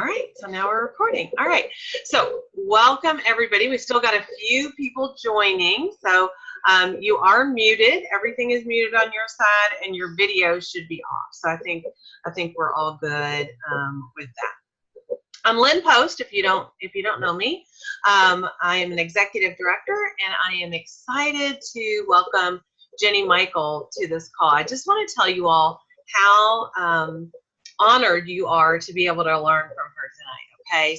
All right, so now we're recording. All right, so welcome everybody. We still got a few people joining, so you are muted. Everything is muted on your side, and your video should be off. So I think we're all good with that. I'm Lynn Post. If you don't know me, I am an executive director, and I am excited to welcome Jenny Michael to this call. I just want to tell you all how honored you are to be able to learn from her tonight. Okay,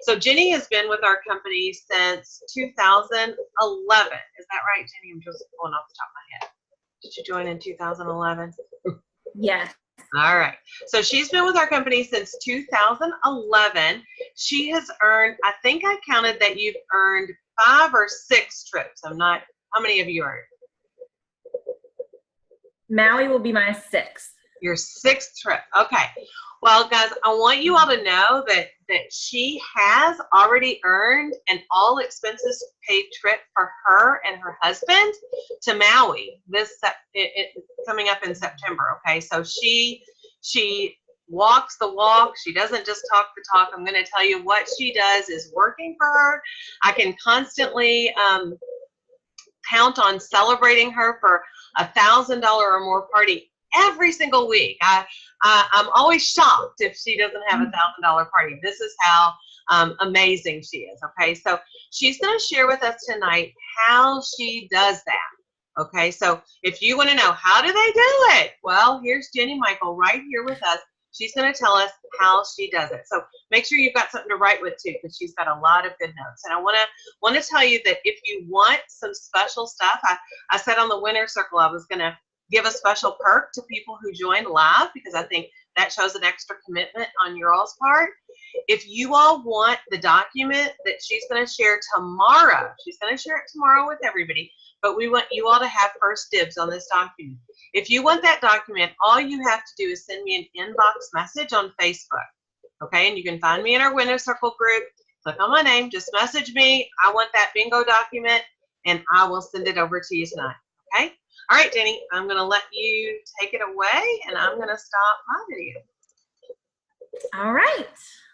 so Jenny has been with our company since 2011. Is that right, Jenny? I'm just pulling off the top of my head. Did you join in 2011? Yes. All right. So she's been with our company since 2011. She has earned, I think I counted that you've earned 5 or 6 trips. I'm not, how many have you earned? Maui will be my 6th. Your 6th trip. Okay. Well, guys, I want you all to know that she has already earned an all expenses paid trip for her and her husband to Maui. Coming up in September. Okay. So she walks the walk. She doesn't just talk the talk. I'm going to tell you what she does is working for her. I can constantly count on celebrating her for $1,000 or more party every single week. I'm always shocked if she doesn't have $1,000 party. This is how amazing she is. Okay, so she's going to share with us tonight how she does that. Okay, so if you want to know how do they do it, well, here's Jenny Michael right here with us. She's going to tell us how she does it. So make sure you've got something to write with too, because she's got a lot of good notes. And I want to tell you that if you want some special stuff, I said on the winner circle I was going to give a special perk to people who joined live, because I think that shows an extra commitment on your all's part. If you all want the document that she's going to share tomorrow, she's going to share it tomorrow with everybody, but we want you all to have first dibs on this document. If you want that document, all you have to do is send me an inbox message on Facebook. Okay, and you can find me in our Winner Circle group. Click on my name, just message me. I want that bingo document, and I will send it over to you tonight. Okay? All right, Jenny, I'm going to let you take it away, and I'm going to stop my video. All right.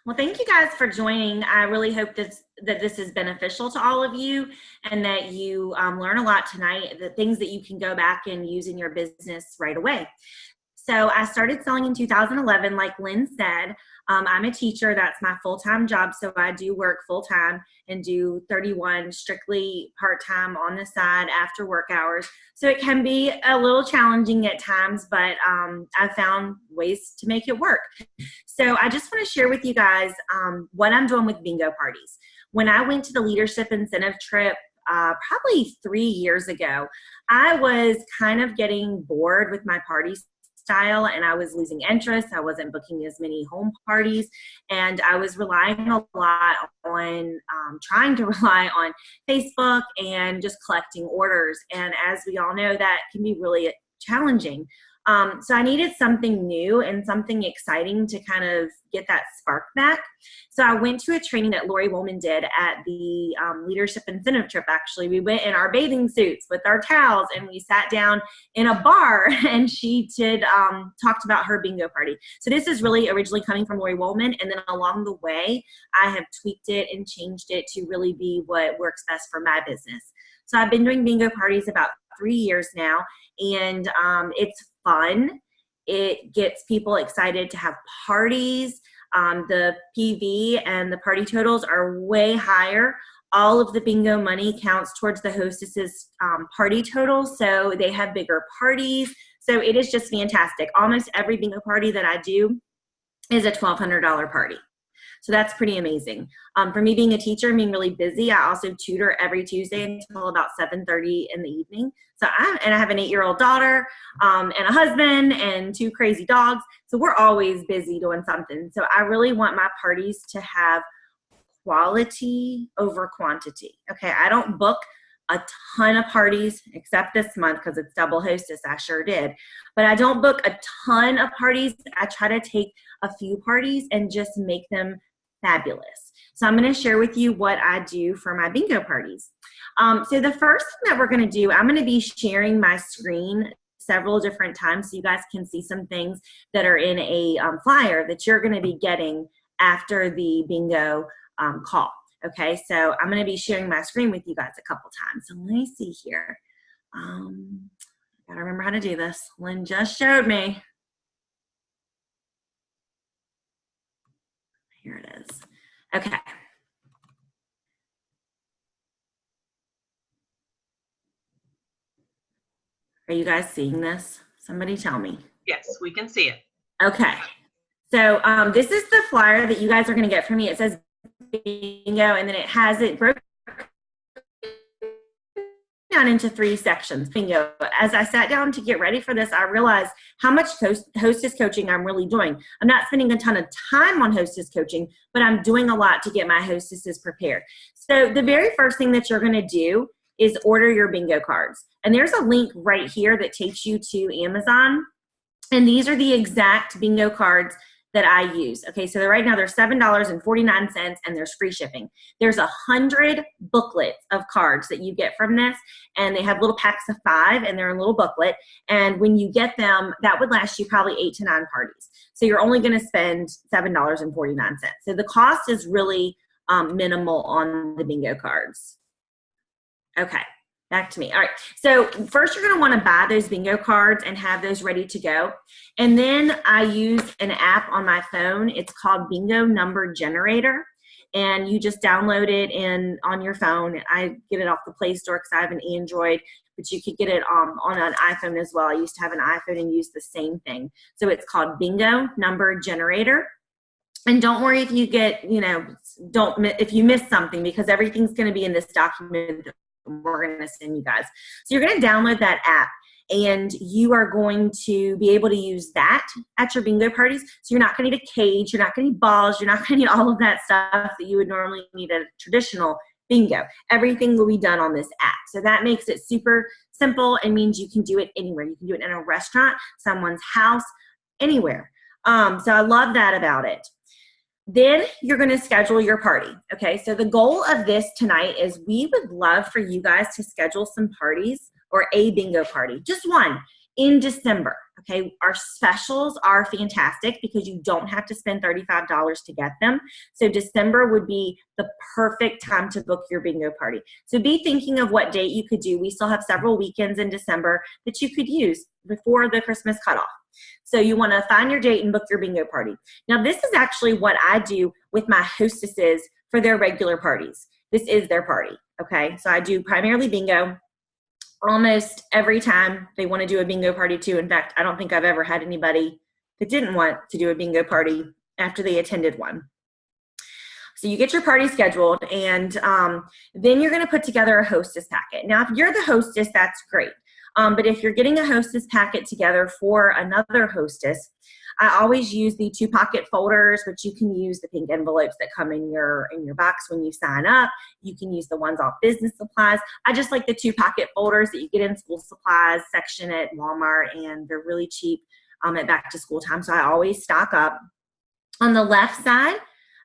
Well, thank you guys for joining. I really hope that this is beneficial to all of you, and that you learn a lot tonight, the things that you can go back and use in your business right away. So I started selling in 2011, like Lynn said. I'm a teacher. That's my full-time job. So I do work full-time and do 31 strictly part-time on the side after work hours. So it can be a little challenging at times, but I found ways to make it work. So I just want to share with you guys what I'm doing with bingo parties. When I went to the Leadership Incentive Trip probably 3 years ago, I was kind of getting bored with my parties style, and I was losing interest. I wasn't booking as many home parties, and I was relying a lot on trying to rely on Facebook and just collecting orders. And as we all know, that can be really challenging. So I needed something new and something exciting to kind of get that spark back. So I went to a training that Lori Woolman did at the Leadership Incentive Trip. Actually, we went in our bathing suits with our towels, and we sat down in a bar, and she talked about her bingo party. So this is really originally coming from Lori Woolman, and then along the way, I have tweaked it and changed it to really be what works best for my business. So I've been doing bingo parties about 3 years now, and it's fun. It gets people excited to have parties. The PV and the party totals are way higher. All of the bingo money counts towards the hostess's party total, so they have bigger parties. So it is just fantastic. Almost every bingo party that I do is a $1,200 party. So that's pretty amazing. For me being a teacher and being really busy, I also tutor every Tuesday until about 7:30 in the evening. So I have an 8-year-old daughter and a husband and 2 crazy dogs. So we're always busy doing something. So I really want my parties to have quality over quantity. Okay, I don't book a ton of parties except this month because it's double hostess. I sure did. But I don't book a ton of parties. I try to take a few parties and just make them fabulous. So I'm going to share with you what I do for my bingo parties. So the first thing that we're going to do, I'm going to be sharing my screen several different times so you guys can see some things that are in a flyer that you're going to be getting after the bingo call. Okay, so I'm going to be sharing my screen with you guys a couple times. So let me see here. Gotta remember how to do this. Lynn just showed me. Here it is. Okay. Are you guys seeing this? Somebody tell me. Yes, we can see it. Okay. So this is the flyer that you guys are going to get from me. It says bingo, and then it has it broken down into 3 sections. Bingo. As I sat down to get ready for this, I realized how much hostess coaching I'm really doing. I'm not spending a ton of time on hostess coaching, but I'm doing a lot to get my hostesses prepared. So the very first thing that you're going to do is order your bingo cards. And there's a link right here that takes you to Amazon. And these are the exact bingo cards that I use. Okay, so right now they're $7.49 and there's free shipping. There's 100 booklets of cards that you get from this, and they have little packs of 5 and they're in a little booklet. And when you get them, that would last you probably 8 to 9 parties. So you're only gonna spend $7.49. So the cost is really minimal on the bingo cards. Okay. Back to me. All right. So first you're going to want to buy those bingo cards and have those ready to go. And then I use an app on my phone. It's called Bingo Number Generator. And you just download it on your phone. I get it off the Play Store because I have an Android, but you could get it on an iPhone as well. I used to have an iPhone and use the same thing. So it's called Bingo Number Generator. And don't worry if you get, if you miss something, because everything's going to be in this document that we're going to send you guys. So you're going to download that app, and you are going to be able to use that at your bingo parties. So you're not going to need a cage, you're not going to need balls, you're not going to need all of that stuff that you would normally need at a traditional bingo. Everything will be done on this app. So that makes it super simple and means you can do it anywhere. You can do it in a restaurant, someone's house, anywhere. So I love that about it. Then you're going to schedule your party. Okay, so the goal of this tonight is we would love for you guys to schedule some parties or a bingo party, just one in December. Okay, our specials are fantastic because you don't have to spend $35 to get them. So December would be the perfect time to book your bingo party. So be thinking of what date you could do. We still have several weekends in December that you could use before the Christmas cutoff. So you want to find your date and book your bingo party. Now, this is actually what I do with my hostesses for their regular parties. This is their party, okay? So I do primarily bingo almost every time they want to do a bingo party too. In fact, I don't think I've ever had anybody that didn't want to do a bingo party after they attended one. So you get your party scheduled, and then you're going to put together a hostess packet. Now, if you're the hostess, that's great. But if you're getting a hostess packet together for another hostess, I always use the 2-pocket folders, but you can use the pink envelopes that come in your box when you sign up. You can use the ones off business supplies. I just like the 2-pocket folders that you get in school supplies section at Walmart, and they're really cheap at back to school time. So I always stock up. On the left side,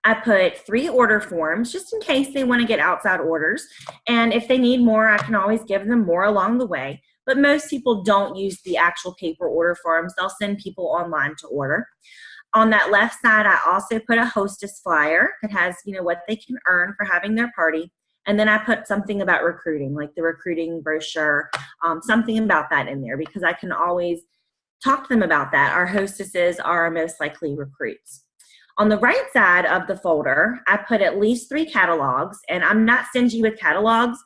I put 3 order forms just in case they want to get outside orders. And if they need more, I can always give them more along the way. But most people don't use the actual paper order forms. They'll send people online to order. On that left side, I also put a hostess flyer that has, what they can earn for having their party. And then I put something about recruiting, like the recruiting brochure, something about that in there, because I can always talk to them about that. Our hostesses are most likely recruits. On the right side of the folder, I put at least 3 catalogs, and I'm not stingy with catalogs.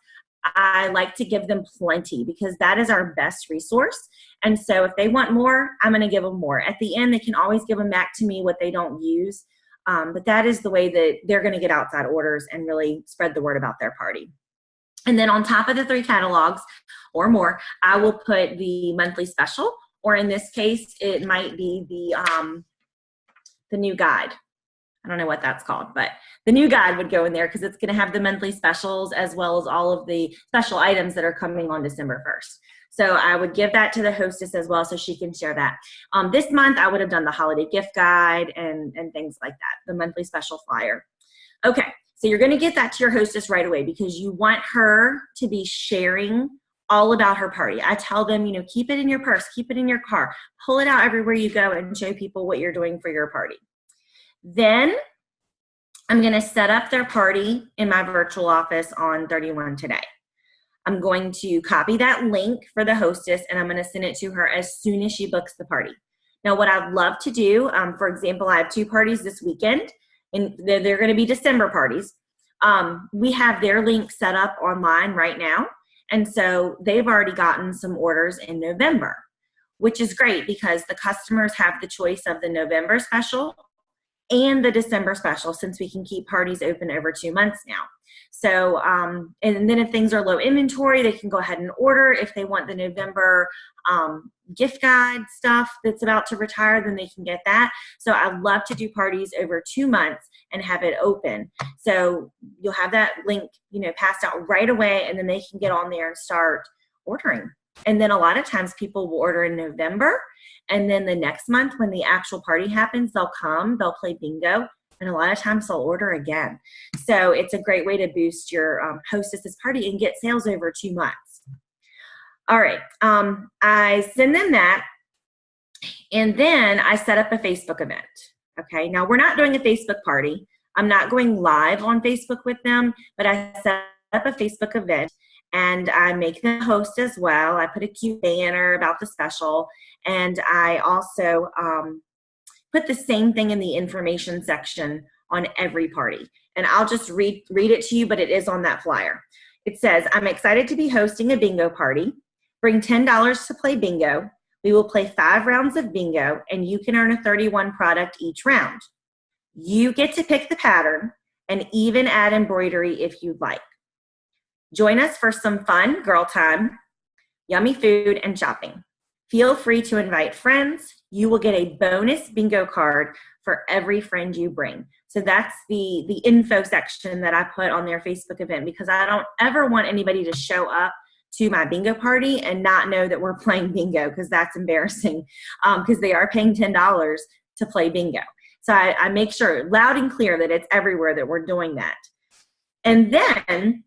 I like to give them plenty because that is our best resource. And so if they want more, I'm going to give them more. At the end, they can always give them back to me what they don't use. But that is the way that they're going to get outside orders and really spread the word about their party. And then on top of the 3 catalogs or more, I will put the monthly special, or in this case, it might be the new guide. I don't know what that's called, but the new guide would go in there because it's going to have the monthly specials as well as all of the special items that are coming on December 1st. So I would give that to the hostess as well so she can share that. This month, I would have done the holiday gift guide and things like that, the monthly special flyer. Okay, so you're going to get that to your hostess right away because you want her to be sharing all about her party. I tell them, keep it in your purse, keep it in your car, pull it out everywhere you go and show people what you're doing for your party. Then I'm going to set up their party in my virtual office on 31 today. I'm going to copy that link for the hostess, and I'm going to send it to her as soon as she books the party. Now, what I'd love to do, for example, I have 2 parties this weekend, and they're going to be December parties. We have their link set up online right now, and so they've already gotten some orders in November, which is great because the customers have the choice of the November special and the December special, since we can keep parties open over 2 months now. So, and then if things are low inventory, they can go ahead and order. If they want the November gift guide stuff that's about to retire, then they can get that. So I love to do parties over 2 months and have it open. So you'll have that link, passed out right away, and then they can get on there and start ordering. And then a lot of times people will order in November, and then the next month when the actual party happens, they'll play bingo, and a lot of times they'll order again. So it's a great way to boost your hostess's party and get sales over 2 months. All right, I send them that, and then I set up a Facebook event. Okay, now we're not doing a Facebook party. I'm not going live on Facebook with them, but I set up a Facebook event, and I make them a host as well. I put a cute banner about the special, and I also put the same thing in the information section on every party. And I'll just read it to you, but it is on that flyer. It says, I'm excited to be hosting a bingo party. Bring $10 to play bingo. We will play 5 rounds of bingo, and you can earn a 31 product each round. You get to pick the pattern and even add embroidery if you'd like. Join us for some fun girl time, yummy food, and shopping. Feel free to invite friends. You will get a bonus bingo card for every friend you bring. So that's the info section that I put on their Facebook event, because I don't ever want anybody to show up to my bingo party and not know that we're playing bingo, because that's embarrassing, because they are paying $10 to play bingo. So I make sure loud and clear that it's everywhere that we're doing that. And then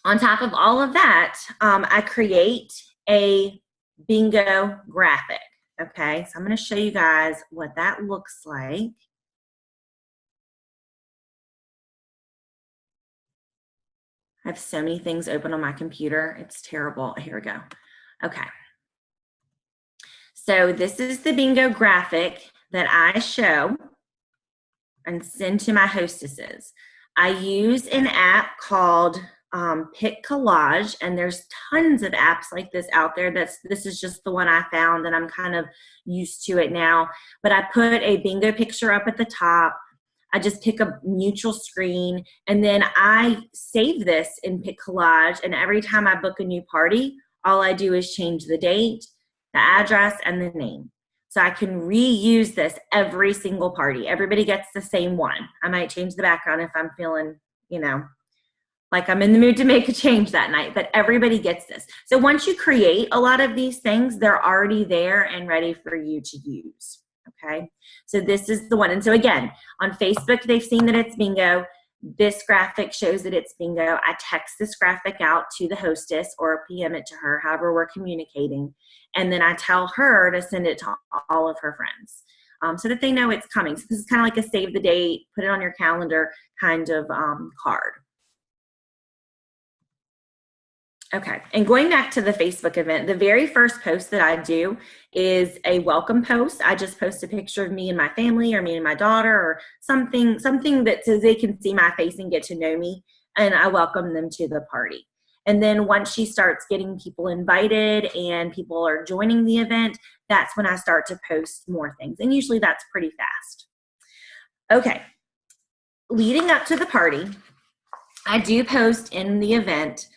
on top of all of that, I create a bingo graphic. Okay, so I'm going to show you guys what that looks like. I have so many things open on my computer. It's terrible. Here we go. Okay. So this is the bingo graphic that I show and send to my hostesses. I use an app called Pick Collage, and there's tons of apps like this out there. This is just the one I found, and I'm kind of used to it now. But I put a bingo picture up at the top. I just pick a neutral screen, and then I save this in Pick Collage, and every time I book a new party, all I do is change the date, the address, and the name. So I can reuse this every single party. Everybody gets the same one. I might change the background if I'm feeling, like I'm in the mood to make a change that night, but everybody gets this. So once you create a lot of these things, they're already there and ready for you to use, okay? So this is the one. And so again, on Facebook, they've seen that it's bingo. This graphic shows that it's bingo. I text this graphic out to the hostess or PM it to her, however we're communicating. And then I tell her to send it to all of her friends so that they know it's coming. So this is kind of like a save the date, put it on your calendar kind of card. Okay, and going back to the Facebook event, the very first post that I do is a welcome post. I just post a picture of me and my family, or me and my daughter, or something that so they can see my face and get to know me, and I welcome them to the party. And then once she starts getting people invited and people are joining the event, that's when I start to post more things, and usually that's pretty fast. Okay, leading up to the party, I do post in the event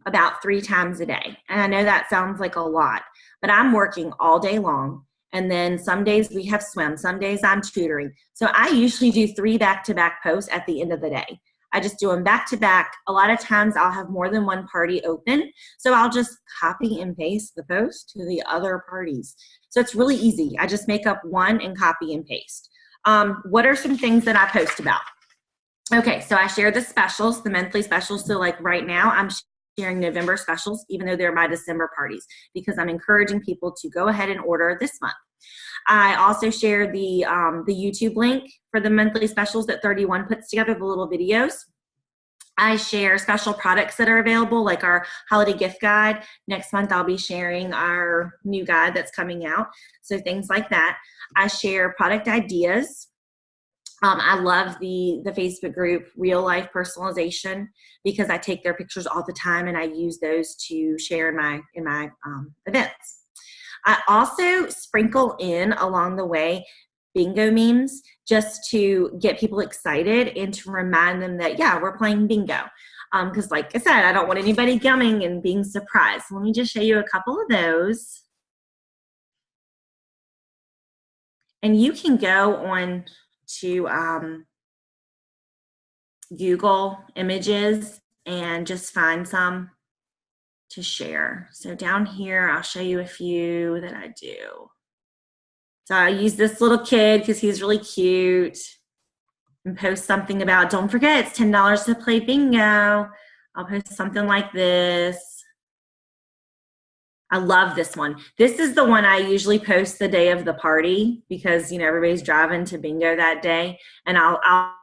about three times a day. And I know that sounds like a lot, but I'm working all day long. And then some days we have swim, some days I'm tutoring. So I usually do 3 back-to-back posts at the end of the day. I just do them back-to-back. A lot of times I'll have more than one party open. So I'll just copy and paste the post to the other parties. So it's really easy. I just make up one and copy and paste. What are some things that I post about? Okay, so I share the specials, the monthly specials. So like right now, I'm sharing November specials, even though they're my December parties, because I'm encouraging people to go ahead and order this month. I also share the YouTube link for the monthly specials that 31 puts together, the little videos. I share special products that are available, like our holiday gift guide. Next month, I'll be sharing our new guide that's coming out. So things like that. I share product ideas. I love the Facebook group Real Life Personalization, because I take their pictures all the time and I use those to share in my events. I also sprinkle in along the way bingo memes, just to get people excited and to remind them that, yeah, we're playing bingo. Because like I said, I don't want anybody coming and being surprised. Let me just show you a couple of those. And you can go on to Google Images and just find some to share. So down here, I'll show you a few that I do. So I use this little kid because he's really cute, and post something about, don't forget, it's $10 to play bingo. I'll post something like this. I love this one. This is the one I usually post the day of the party, because, you know, everybody's driving to bingo that day. And I'll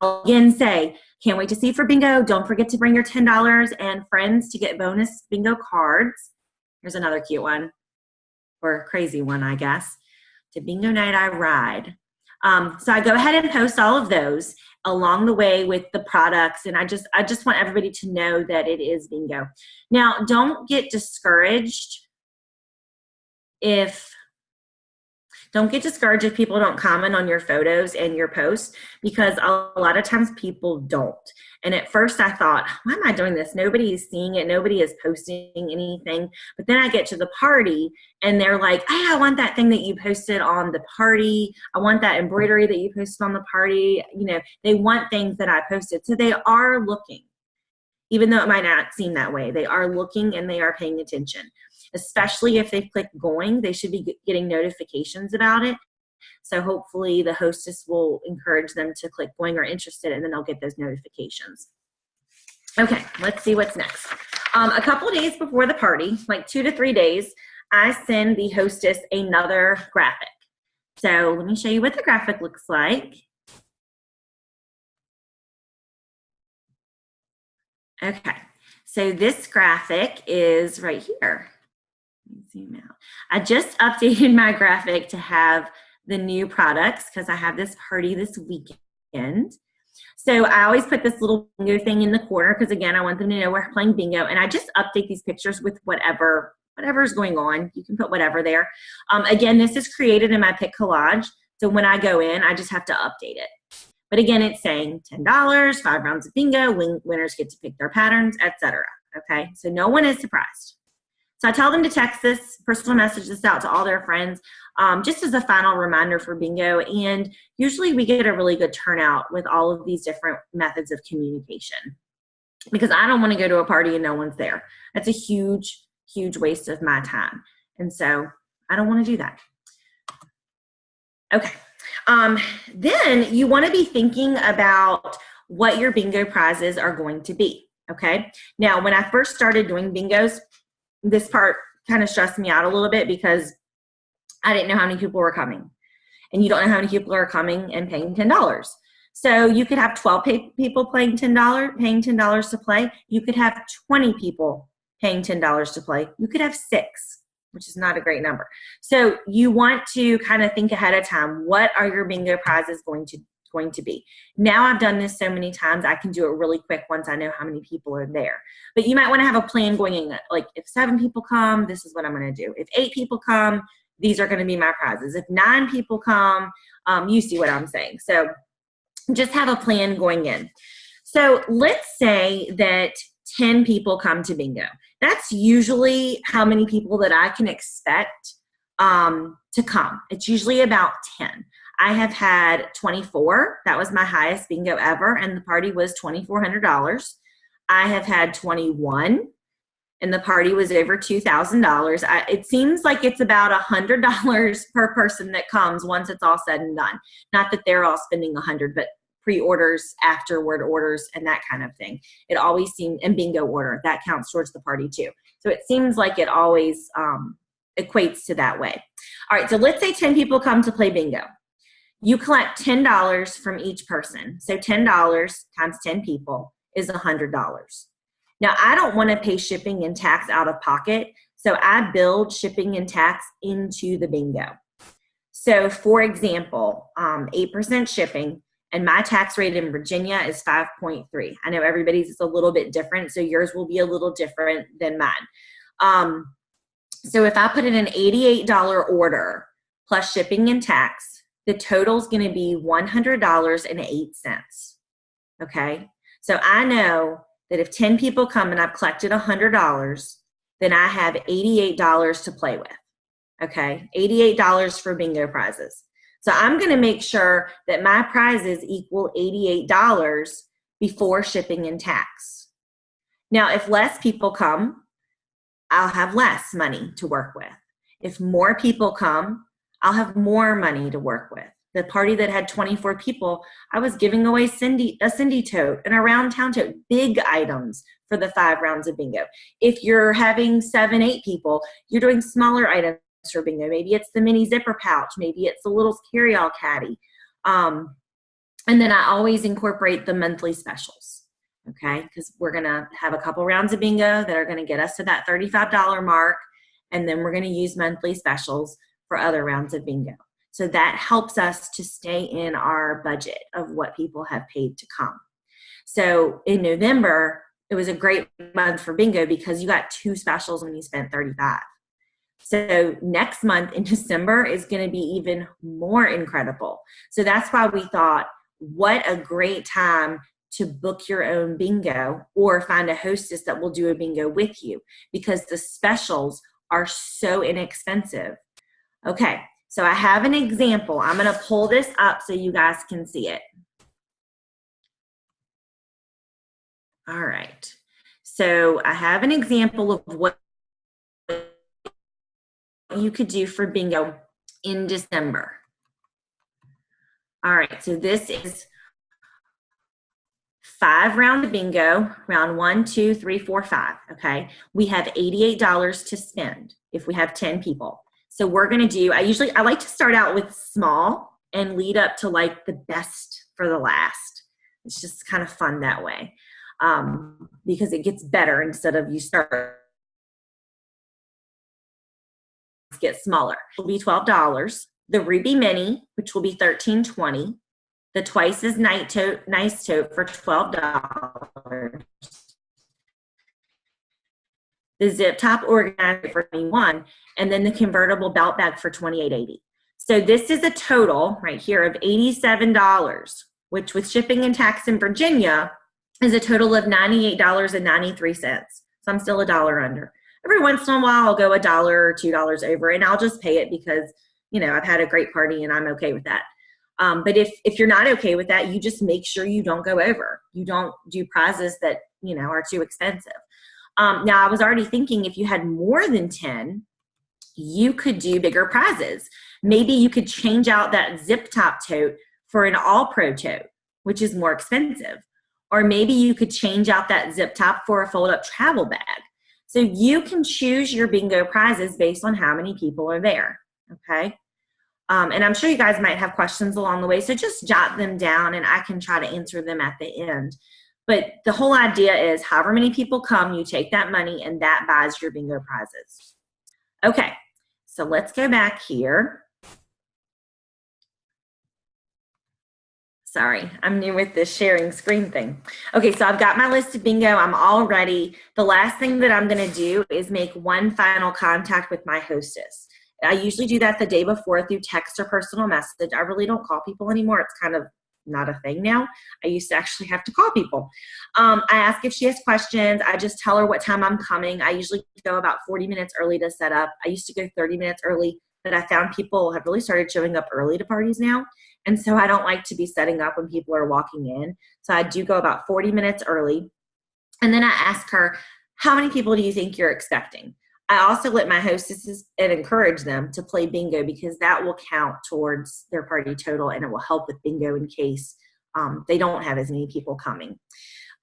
again say, can't wait to see you for bingo. Don't forget to bring your $10 and friends to get bonus bingo cards. Here's another cute one, or a crazy one, I guess. To bingo night I ride. So I go ahead and post all of those along the way with the products, and I just want everybody to know that it is bingo. Now, don't get discouraged if people don't comment on your photos and your posts, because a lot of times people don't. And at first I thought, why am I doing this? Nobody is seeing it. Nobody is posting anything. But then I get to the party and they're like, hey, I want that thing that you posted on the party. I want that embroidery that you posted on the party. You know, they want things that I posted. So they are looking, even though it might not seem that way. They are looking and they are paying attention. Especially if they click going, they should be getting notifications about it. So hopefully the hostess will encourage them to click going or interested, and then they'll get those notifications. Okay, let's see what's next. A couple of days before the party, like 2 to 3 days, I send the hostess another graphic. So let me show you what the graphic looks like. Okay, so this graphic is right here. Zoom out. I just updated my graphic to have the new products because I have this party this weekend. So I always put this little bingo thing in the corner because, again, I want them to know we're playing bingo. And I just update these pictures with whatever is going on. You can put whatever there. Again, this is created in my pick collage. So when I go in, I just have to update it. But again, it's saying $10, 5 rounds of bingo, winners get to pick their patterns, etc. Okay, so no one is surprised. So I tell them to text this, personal message this out to all their friends, just as a final reminder for bingo. And usually we get a really good turnout with all of these different methods of communication, because I don't want to go to a party and no one's there. That's a huge, huge waste of my time. And so I don't want to do that. Okay. Then you want to be thinking about what your bingo prizes are going to be. Okay. Now, when I first started doing bingos, this part kind of stressed me out a little bit because I didn't know how many people were coming. And you don't know how many people are coming and paying $10. So you could have 12 people paying $10 to play. You could have 20 people paying $10 to play. You could have 6, which is not a great number. So you want to kind of think ahead of time. What are your bingo prizes going to be? Now I've done this so many times, I can do it really quick once I know how many people are there. But you might want to have a plan going in, like if 7 people come, this is what I'm going to do. If 8 people come, these are going to be my prizes. If 9 people come, you see what I'm saying. So just have a plan going in. So let's say that 10 people come to bingo. That's usually how many people that I can expect to come. It's usually about 10. I have had 24. That was my highest bingo ever, and the party was $2,400. I have had 21, and the party was over $2,000. It seems like it's about $100 per person that comes once it's all said and done. Not that they're all spending $100, but pre-orders, afterward orders, and that kind of thing. It always seems, and bingo order, that counts towards the party too. So it seems like it always equates to that way. All right, so let's say 10 people come to play bingo. You collect $10 from each person. So $10 times 10 people is $100. Now, I don't want to pay shipping and tax out of pocket, so I build shipping and tax into the bingo. So, for example, 8% shipping, and my tax rate in Virginia is 5.3. I know everybody's is a little bit different, so yours will be a little different than mine. So if I put in an $88 order plus shipping and tax, the total is going to be $100.08. Okay, so I know that if 10 people come and I've collected $100, then I have $88 to play with. Okay, $88 for bingo prizes. So I'm going to make sure that my prizes equal $88 before shipping and tax. Now, if less people come, I'll have less money to work with. If more people come, I'll have more money to work with. The party that had 24 people, I was giving away a Cindy tote and a round town tote, big items for the 5 rounds of bingo. If you're having 7, 8 people, you're doing smaller items for bingo. Maybe it's the mini zipper pouch. Maybe it's the little carry-all caddy. And then I always incorporate the monthly specials, okay? Because we're going to have a couple rounds of bingo that are going to get us to that $35 mark, and then we're going to use monthly specials for other rounds of bingo. So that helps us to stay in our budget of what people have paid to come. So in November, it was a great month for bingo because you got 2 specials when you spent $35. So next month in December is going to be even more incredible. So that's why we thought, what a great time to book your own bingo or find a hostess that will do a bingo with you, because the specials are so inexpensive. Okay, so I have an example. I'm going to pull this up so you guys can see it. All right. So I have an example of what you could do for bingo in December. All right, so this is 5 rounds of bingo, round 1, 2, 3, 4, 5, okay? We have $88 to spend if we have 10 people. So we're gonna do, I like to start out with small and lead up to like the best for the last. It's just kind of fun that way, because it gets better instead of you start get smaller. It will be $12. The Ruby Mini, which will be $13.20. The Twice as Nice tote for $12. The Zip Top Organizer for $21, and then the convertible belt bag for $28.80. So this is a total right here of $87, which with shipping and tax in Virginia is a total of $98.93. So I'm still $1 under. Every once in a while, I'll go $1 or $2 over, and I'll just pay it because, you know, I've had a great party and I'm okay with that. But if you're not okay with that, you just make sure you don't go over. You don't do prizes that, you know, are too expensive. Now, I was already thinking if you had more than 10, you could do bigger prizes. Maybe you could change out that zip top tote for an all-pro tote, which is more expensive. Or maybe you could change out that zip top for a fold-up travel bag. So you can choose your bingo prizes based on how many people are there, okay? And I'm sure you guys might have questions along the way, so just jot them down and I can try to answer them at the end. But the whole idea is however many people come, you take that money and that buys your bingo prizes. Okay, so let's go back here. Sorry, I'm new with this sharing screen thing. Okay, so I've got my list of bingo. I'm all ready. The last thing that I'm going to do is make one final contact with my hostess. I usually do that the day before through text or personal message. I really don't call people anymore. It's kind of not a thing now. I used to actually have to call people. I ask if she has questions. I just tell her what time I'm coming. I usually go about 40 minutes early to set up. I used to go 30 minutes early, but I found people have really started showing up early to parties now. And so I don't like to be setting up when people are walking in. So I do go about 40 minutes early. And then I ask her, how many people do you think you're expecting? I also let my hostesses and encourage them to play bingo because that will count towards their party total and it will help with bingo in case they don't have as many people coming.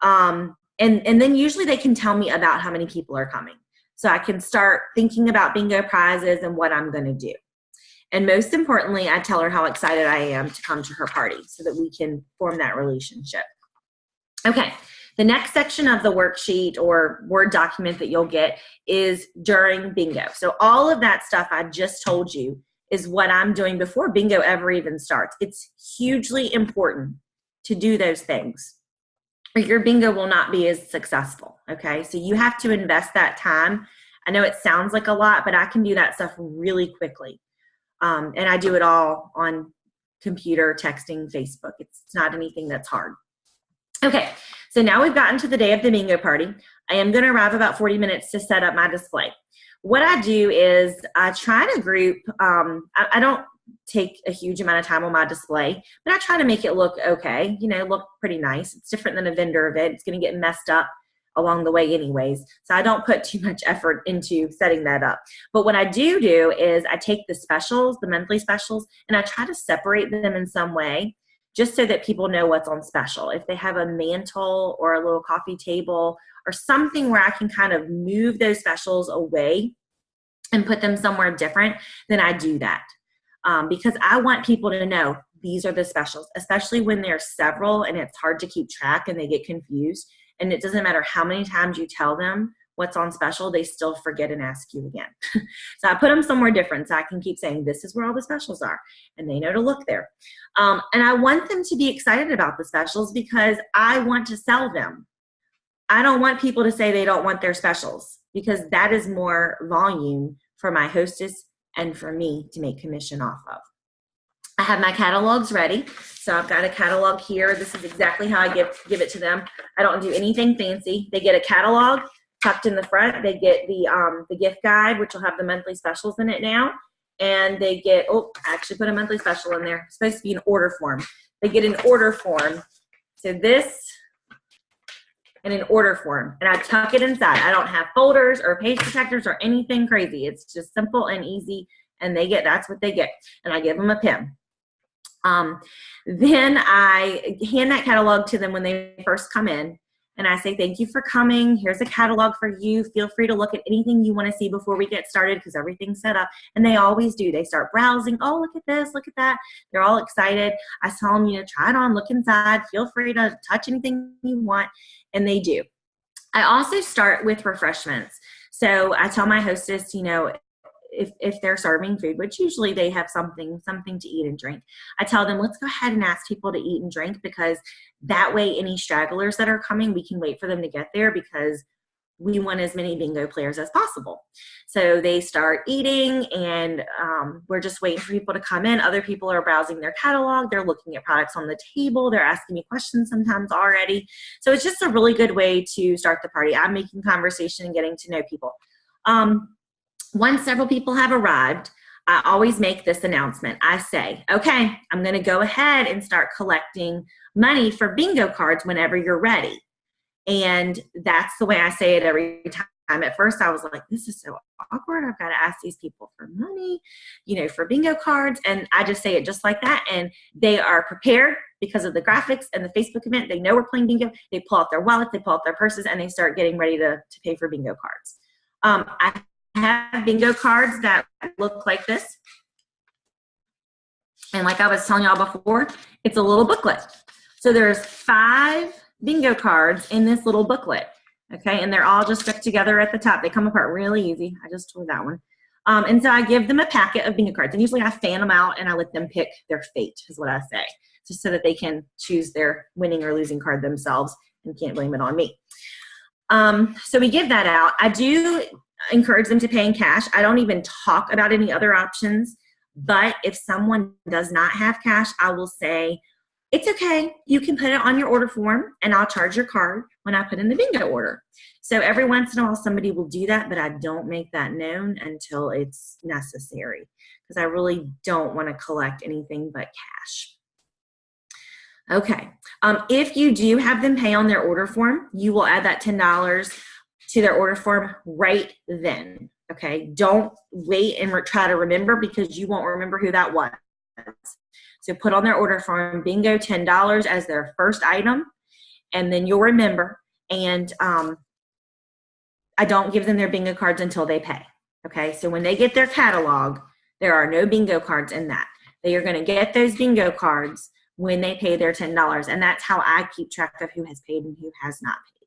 And then usually they can tell me about how many people are coming. So I can start thinking about bingo prizes and what I'm going to do. And most importantly, I tell her how excited I am to come to her party so that we can form that relationship. Okay, the next section of the worksheet or Word document that you'll get is during bingo. So all of that stuff I just told you is what I'm doing before bingo ever even starts. It's hugely important to do those things, or your bingo will not be as successful, okay? So you have to invest that time. I know it sounds like a lot, but I can do that stuff really quickly. And I do it all on computer, texting, Facebook. It's not anything that's hard. Okay, so now we've gotten to the day of the bingo party. I am going to arrive about 40 minutes to set up my display. What I do is I try to group, I don't take a huge amount of time on my display, but I try to make it look okay, look pretty nice. It's different than a vendor event. It's going to get messed up along the way anyways. So I don't put too much effort into setting that up. But what I do is I take the specials, the monthly specials, and I try to separate them in some way just so that people know what's on special. If they have a mantle or a little coffee table or something where I can kind of move those specials away and put them somewhere different, then I do that. Because I want people to know these are the specials, especially when there's several and it's hard to keep track and they get confused. And it doesn't matter how many times you tell them what's on special, they still forget and ask you again. So I put them somewhere different so I can keep saying, this is where all the specials are, and they know to look there. And I want them to be excited about the specials because I want to sell them. I don't want people to say they don't want their specials because that is more volume for my hostess and for me to make commission off of. I have my catalogs ready. So I've got a catalog here. This is exactly how I give it to them. I don't do anything fancy. They get a catalog tucked in the front. They get the gift guide, which will have the monthly specials in it now. And they get, I actually put a monthly special in there. It's supposed to be an order form. They get an order form. So this and an order form. And I tuck it inside. I don't have folders or page protectors or anything crazy. It's just simple and easy. And that's what they get. And I give them a pen. Then I hand that catalog to them when they first come in. And I say, thank you for coming. Here's a catalog for you. Feel free to look at anything you want to see before we get started because everything's set up. And they always do. They start browsing. Oh, look at this. Look at that. They're all excited. I tell them, try it on. Look inside. Feel free to touch anything you want. And they do. I also start with refreshments. So I tell my hostess, if they're serving food, which usually they have something to eat and drink, I tell them, let's go ahead and ask people to eat and drink because that way any stragglers that are coming, we can wait for them to get there because we want as many bingo players as possible. So they start eating and we're just waiting for people to come in. Other people are browsing their catalog. They're looking at products on the table. They're asking me questions sometimes already. So it's just a really good way to start the party. I'm making conversation and getting to know people. Once several people have arrived, I always make this announcement. I say, okay, I'm going to go ahead and start collecting money for bingo cards whenever you're ready. And that's the way I say it every time. At first, I was like, this is so awkward. I've got to ask these people for money, for bingo cards. And I just say it just like that. And they are prepared because of the graphics and the Facebook event. They know we're playing bingo. They pull out their wallets, they pull out their purses, and they start getting ready to pay for bingo cards. I have bingo cards that look like this. And like I was telling y'all before, it's a little booklet. So there's 5 bingo cards in this little booklet. Okay, and they're all just stuck together at the top. They come apart really easy. I just tore that one. And so I give them a packet of bingo cards. And usually I fan them out and I let them pick their fate, is what I say. Just so that they can choose their winning or losing card themselves and can't blame it on me. So we give that out. I do encourage them to pay in cash. I don't even talk about any other options. But if someone does not have cash, I will say, it's okay. You can put it on your order form and I'll charge your card when I put in the bingo order. So every once in a while somebody will do that, but I don't make that known until it's necessary because I really don't want to collect anything but cash. Okay. If you do have them pay on their order form, you will add that $10 to their order form right then. Okay. Don't wait and try to remember because you won't remember who that was. So put on their order form, bingo, $10 as their first item, and then you'll remember. And I don't give them their bingo cards until they pay. Okay, so when they get their catalog, There are no bingo cards in that. They are going to get those bingo cards when they pay their $10. And that's how I keep track of who has paid and who has not paid,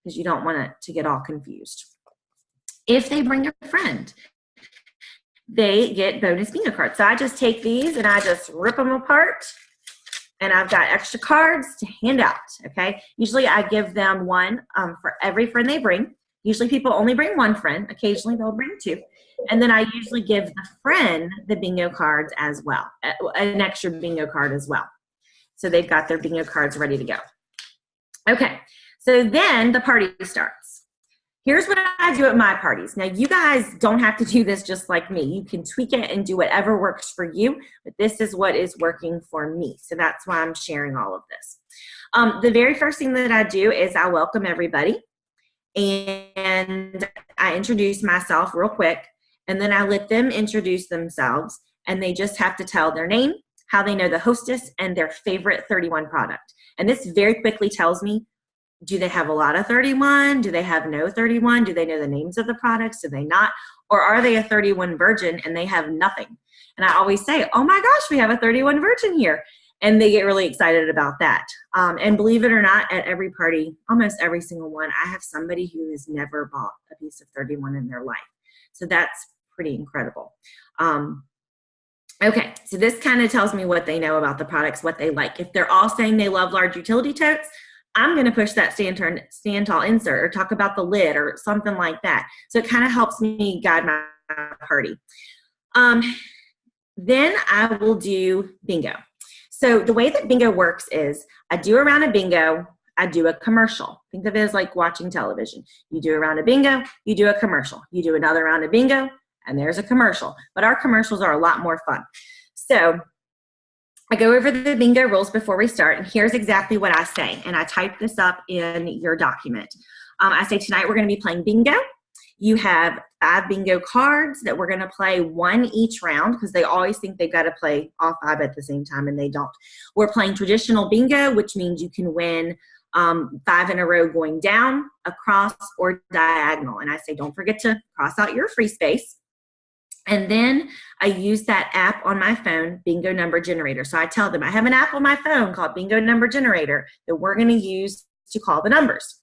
because you don't want it to get all confused. If they bring a friend, they get bonus bingo cards. So I just take these and I just rip them apart, and I've got extra cards to hand out, okay? Usually I give them one for every friend they bring. Usually people only bring one friend. Occasionally they'll bring two. And then I usually give the friend the bingo cards as well, an extra bingo card as well. So they've got their bingo cards ready to go. Okay, so then the party starts. Here's what I do at my parties. Now, you guys don't have to do this just like me. You can tweak it and do whatever works for you, but this is what is working for me. So that's why I'm sharing all of this. The very first thing that I do is I welcome everybody, and I introduce myself real quick, and then I let them introduce themselves, and they just have to tell their name, how they know the hostess, and their favorite 31 product. And this very quickly tells me, do they have a lot of 31? Do they have no 31? Do they know the names of the products? Do they not? Or are they a 31 virgin and they have nothing? And I always say, oh my gosh, we have a 31 virgin here. And they get really excited about that. And believe it or not, at every party, almost every single one, I have somebody who has never bought a piece of 31 in their life. So that's pretty incredible. Okay, so this kind of tells me what they know about the products, what they like. If they're all saying they love large utility totes, I'm going to push that stand tall insert or talk about the lid or something like that. So it kind of helps me guide my party. Then I will do bingo. So the way that bingo works is I do a round of bingo, I do a commercial. Think of it as like watching television. You do a round of bingo, you do a commercial. You do another round of bingo, and there's a commercial. But our commercials are a lot more fun. So I go over the bingo rules before we start, and here's exactly what I say. And I type this up in your document. I say tonight we're going to be playing bingo. You have 5 bingo cards that we're going to play one each round, because they always think they've got to play all 5 at the same time, and they don't. We're playing traditional bingo, which means you can win 5 in a row going down, across, or diagonal. And I say don't forget to cross out your free space. And then I use that app on my phone, Bingo Number Generator. So I tell them I have an app on my phone called Bingo Number Generator that we're going to use to call the numbers.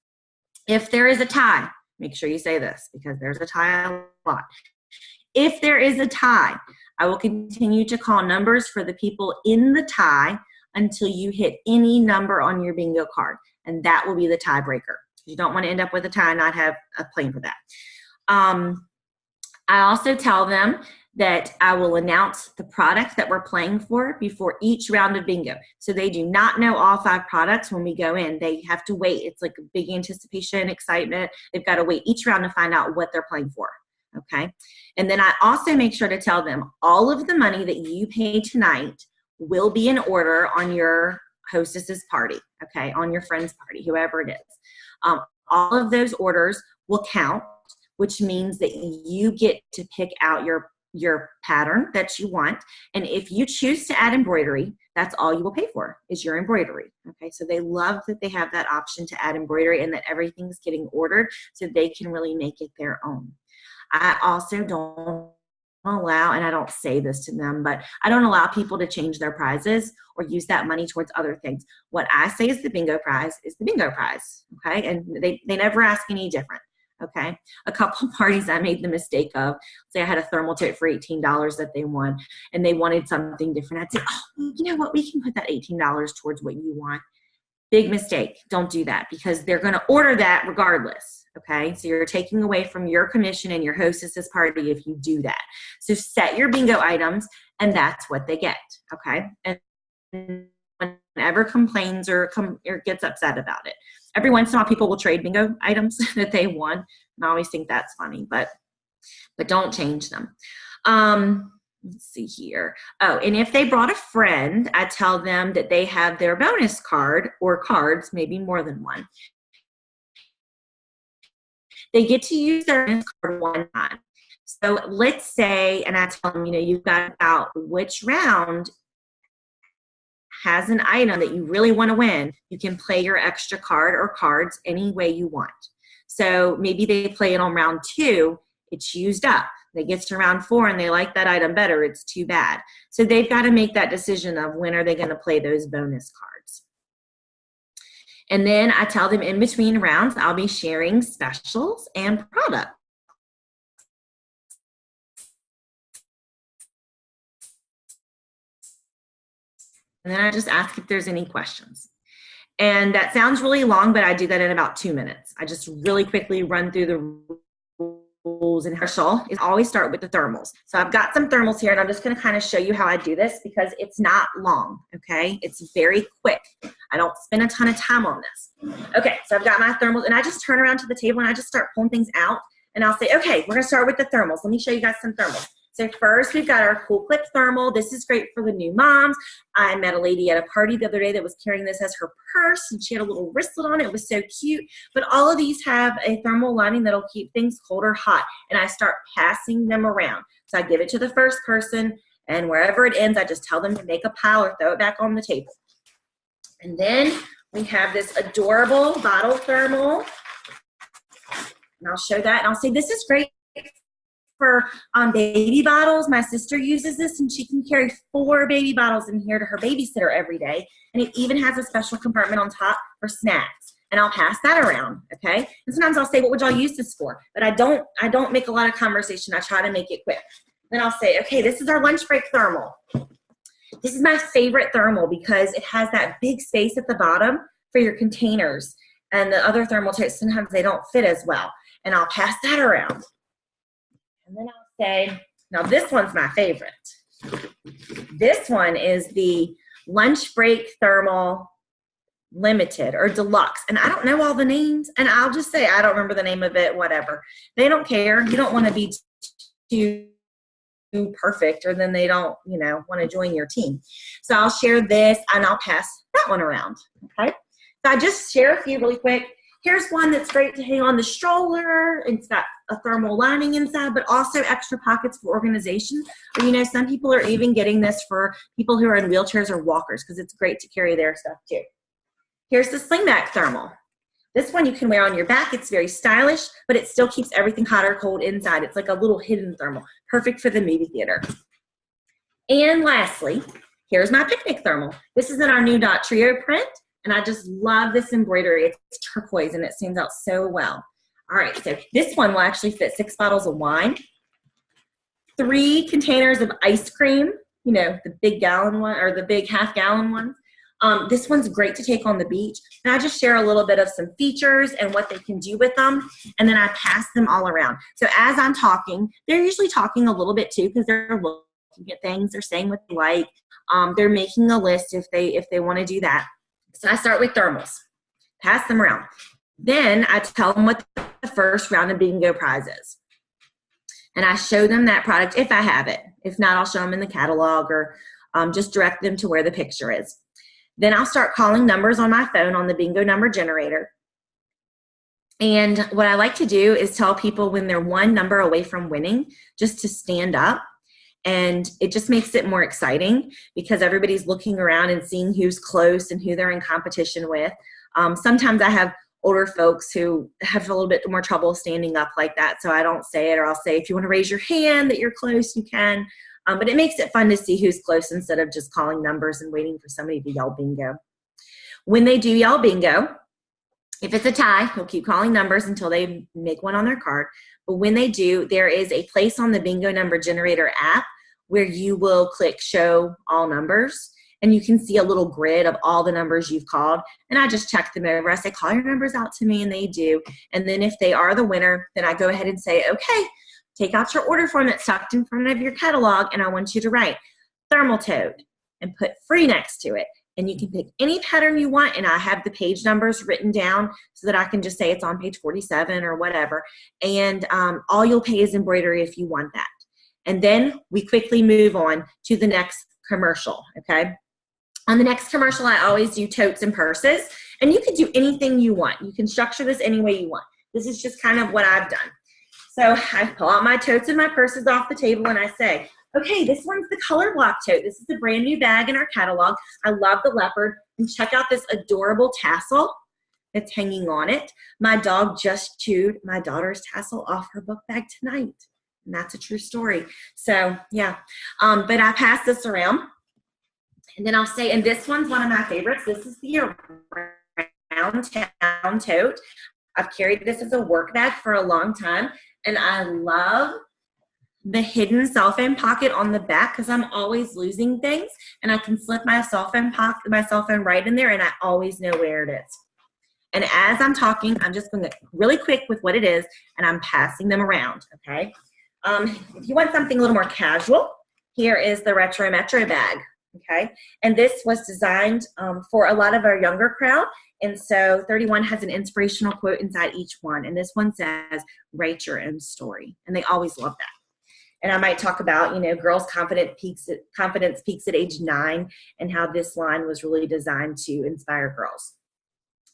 If there is a tie, make sure you say this, because there's a tie a lot. If there is a tie, I will continue to call numbers for the people in the tie until you hit any number on your bingo card. And that will be the tiebreaker. You don't want to end up with a tie and not have a plan for that. I also tell them that I will announce the product that we're playing for before each round of bingo. So they do not know all 5 products when we go in. They have to wait. It's like a big anticipation, excitement. They've got to wait each round to find out what they're playing for, okay? And then I also make sure to tell them all of the money that you pay tonight will be in order on your hostess's party, okay, on your friend's party, whoever it is. All of those orders will count, which means that you get to pick out your pattern that you want. And if you choose to add embroidery, that's all you will pay for is your embroidery. Okay, so they love that they have that option to add embroidery and that everything's getting ordered so they can really make it their own. I also don't allow, and I don't say this to them, but I don't allow people to change their prizes or use that money towards other things. What I say is the bingo prize is the bingo prize, okay? And they never ask any different. Okay, a couple parties I made the mistake of, say I had a thermal tote for $18 that they won, and they wanted something different. I'd say, oh, you know what, we can put that $18 towards what you want. Big mistake. Don't do that, because they're going to order that regardless. Okay, so you're taking away from your commission and your hostess's party if you do that. So set your bingo items, and that's what they get. Okay, and whenever complains or gets upset about it. Every once in a while, people will trade bingo items that they won. And I always think that's funny, but don't change them. Let's see here. Oh, and if they brought a friend, I tell them that they have their bonus card or cards, maybe more than one. They get to use their bonus card one time. So let's say, and I tell them, you've got about which round has an item that you really want to win. You can play your extra card or cards any way you want. So maybe they play it on round 2, it's used up. They get to round 4 and they like that item better, it's too bad. So they've got to make that decision of when are they going to play those bonus cards. And then I tell them in between rounds, I'll be sharing specials and products. And then I just ask if there's any questions. And that sounds really long, but I do that in about 2 minutes. I just really quickly run through the rules. And Herschel is always start with the thermals. So I've got some thermals here, and I'm just going to kind of show you how I do this because it's not long, okay? It's very quick. I don't spend a ton of time on this. Okay, so I've got my thermals, and I just turn around to the table, and I just start pulling things out. And I'll say, okay, we're going to start with the thermals. Let me show you guys some thermals. So first, we've got our Cool Clip thermal. This is great for the new moms. I met a lady at a party the other day that was carrying this as her purse, and she had a little wristlet on it. It was so cute. But all of these have a thermal lining that'll keep things cold or hot, and I start passing them around. So I give it to the first person, and wherever it ends, I just tell them to make a pile or throw it back on the table. And then we have this adorable bottle thermal, and I'll show that, and I'll say, this is great for baby bottles. My sister uses this, and she can carry 4 baby bottles in here to her babysitter every day. And it even has a special compartment on top for snacks. And I'll pass that around, okay? And sometimes I'll say, what would y'all use this for? But I don't make a lot of conversation. I try to make it quick. Then I'll say, okay, this is our lunch break thermal. This is my favorite thermal because it has that big space at the bottom for your containers. And the other thermal totes, sometimes they don't fit as well. And I'll pass that around. And then I'll say, now this one's my favorite. This one is the Lunch Break Thermal Limited or Deluxe. And I don't know all the names. And I'll just say, I don't remember the name of it, whatever. They don't care. You don't want to be too perfect, or then they don't, want to join your team. So I'll share this, and I'll pass that one around, okay? So I just share a few really quick. Here's one that's great to hang on the stroller. It's got a thermal lining inside, but also extra pockets for organization. Or, some people are even getting this for people who are in wheelchairs or walkers because it's great to carry their stuff too. Here's the slingback thermal. This one you can wear on your back. It's very stylish, but it still keeps everything hot or cold inside. It's like a little hidden thermal, perfect for the movie theater. And lastly, here's my picnic thermal. This is in our new Dot Trio print. And I just love this embroidery. It's turquoise, and it stands out so well. All right, so this one will actually fit 6 bottles of wine, 3 containers of ice cream, the big gallon one or the big half-gallon one. This one's great to take on the beach. And I just share a little bit of some features and what they can do with them, and then I pass them all around. So as I'm talking, they're usually talking a little bit too because they're looking at things, they're saying what they like. They're making a list if they want to do that. So I start with thermals, pass them around. Then I tell them what the first round of bingo prize is. And I show them that product if I have it. If not, I'll show them in the catalog or just direct them to where the picture is. Then I'll start calling numbers on my phone on the bingo number generator. And what I like to do is tell people when they're one number away from winning, just to stand up. And it just makes it more exciting because everybody's looking around and seeing who's close and who they're in competition with. Sometimes I have older folks who have a little bit more trouble standing up like that, so I don't say it, or I'll say if you want to raise your hand that you're close, you can. But it makes it fun to see who's close instead of just calling numbers and waiting for somebody to yell bingo. When they do yell bingo, if it's a tie, they'll keep calling numbers until they make one on their card. But when they do, there is a place on the bingo number generator app where you will click show all numbers, and you can see a little grid of all the numbers you've called. And I just check them over. I say, call your numbers out to me, and they do. And then if they are the winner, then I go ahead and say, okay, take out your order form that's tucked in front of your catalog, and I want you to write thermal tote and put free next to it. And you can pick any pattern you want, and I have the page numbers written down so that I can just say it's on page 47 or whatever. And all you'll pay is embroidery if you want that. And then we quickly move on to the next commercial, okay? On the next commercial, I always do totes and purses, and you can do anything you want. You can structure this any way you want. This is just kind of what I've done. So I pull out my totes and my purses off the table, and I say, okay, this one's the color block tote. This is a brand new bag in our catalog. I love the leopard. And check out this adorable tassel that's hanging on it. My dog just chewed my daughter's tassel off her book bag tonight. And that's a true story. So yeah, but I pass this around. And then I'll say, and this one's one of my favorites. This is the Around Town Tote. I've carried this as a work bag for a long time, and I love the hidden cell phone pocket on the back because I'm always losing things, and I can slip my cell phone right in there, and I always know where it is. And as I'm talking, I'm just going to really quick with what it is, and I'm passing them around, okay? If you want something a little more casual, here is the Retro Metro bag, okay? And this was designed for a lot of our younger crowd, and so 31 has an inspirational quote inside each one, and this one says, write your own story, and they always love that. And I might talk about, you know, girls' confidence peaks at age 9, and how this line was really designed to inspire girls.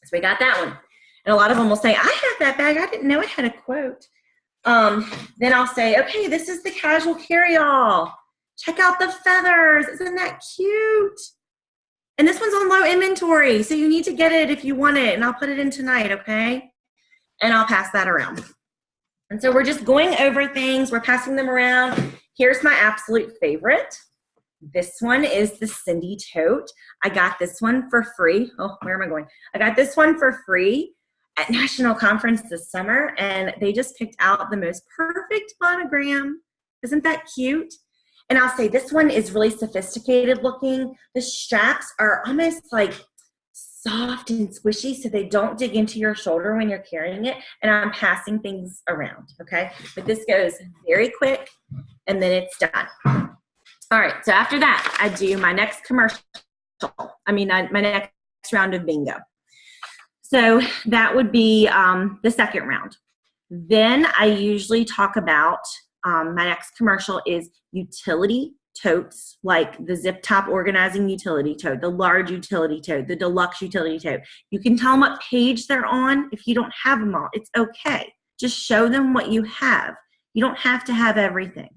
So we got that one. And a lot of them will say, I have that bag. I didn't know it had a quote. Then I'll say, okay, this is the casual carry-all. Check out the feathers. Isn't that cute? And this one's on low inventory, so you need to get it if you want it, and I'll put it in tonight, okay? And I'll pass that around. And so we're just going over things. We're passing them around. Here's my absolute favorite. This one is the Cindy tote. I got this one for free. Oh, where am I going? I got this one for free at National Conference this summer, and they just picked out the most perfect monogram. Isn't that cute? And I'll say this one is really sophisticated looking. The straps are almost like soft and squishy so they don't dig into your shoulder when you're carrying it. And I'm passing things around, okay? But this goes very quick, and then it's done. All right, so after that, I do my next my next round of bingo. So that would be the second round. Then I usually talk about my next commercial is utility totes, like the zip top organizing utility tote, the large utility tote, the deluxe utility tote. You can tell them what page they're on. If you don't have them all, it's okay. Just show them what you have. You don't have to have everything.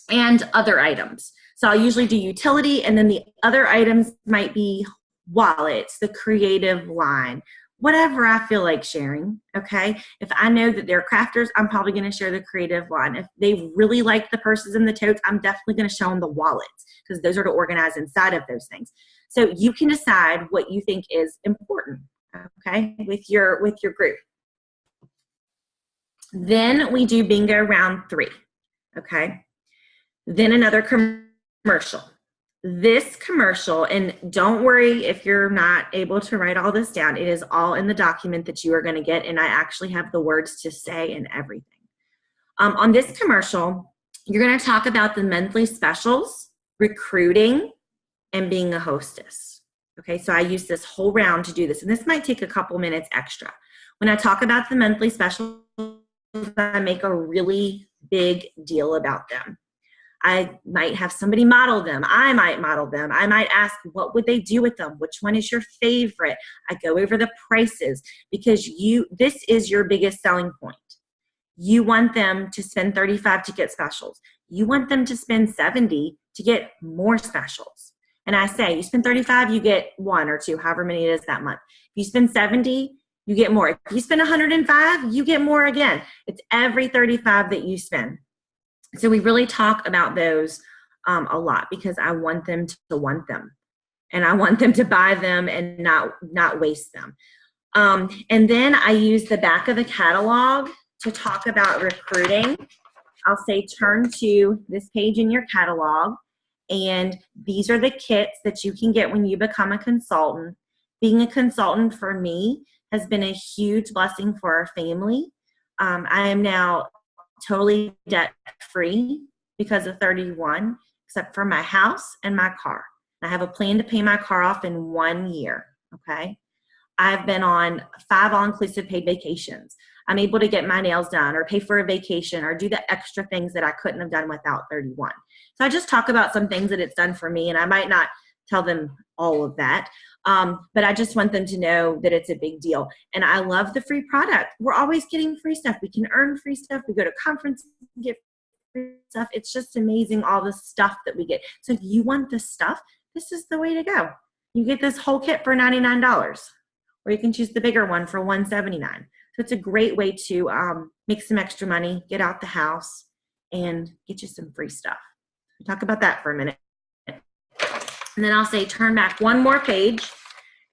And other items. So I'll usually do utility, and then the other items might be wallets, the creative line, whatever I feel like sharing, okay? If I know that they're crafters, I'm probably going to share the creative line. If they really like the purses and the totes, I'm definitely going to show them the wallets because those are to organize inside of those things. So you can decide what you think is important, okay, with your group. Then we do bingo round 3, okay? Then another commercial. This commercial, and don't worry if you're not able to write all this down, it is all in the document that you are going to get, and I actually have the words to say and everything. On this commercial, you're going to talk about the monthly specials, recruiting, and being a hostess. Okay, so I use this whole round to do this, and this might take a couple minutes extra. When I talk about the monthly specials, I make a really big deal about them. I might have somebody model them. I might model them. I might ask, what would they do with them? Which one is your favorite? I go over the prices because this is your biggest selling point. You want them to spend $35 to get specials. You want them to spend $70 to get more specials. And I say, you spend $35, you get 1 or 2, however many it is that month. If you spend $70, you get more. If you spend $105, you get more again. It's every $35 that you spend. So we really talk about those a lot because I want them to want them. And I want them to buy them and not waste them. And then I use the back of the catalog to talk about recruiting. I'll say turn to this page in your catalog. And these are the kits that you can get when you become a consultant. Being a consultant for me has been a huge blessing for our family. I am now totally debt-free because of 31, except for my house and my car. I have a plan to pay my car off in 1 year, okay? I've been on 5 all-inclusive paid vacations. I'm able to get my nails done or pay for a vacation or do the extra things that I couldn't have done without 31. So I just talk about some things that it's done for me, and I might not tell them all of that, but I just want them to know that it's a big deal. And I love the free product. We're always getting free stuff. We can earn free stuff. We go to conferences and get free stuff. It's just amazing all the stuff that we get. So if you want the stuff, this is the way to go. You get this whole kit for $99, or you can choose the bigger one for $179. So it's a great way to make some extra money, get out the house, and get you some free stuff. We'll talk about that for a minute. And then I'll say turn back one more page,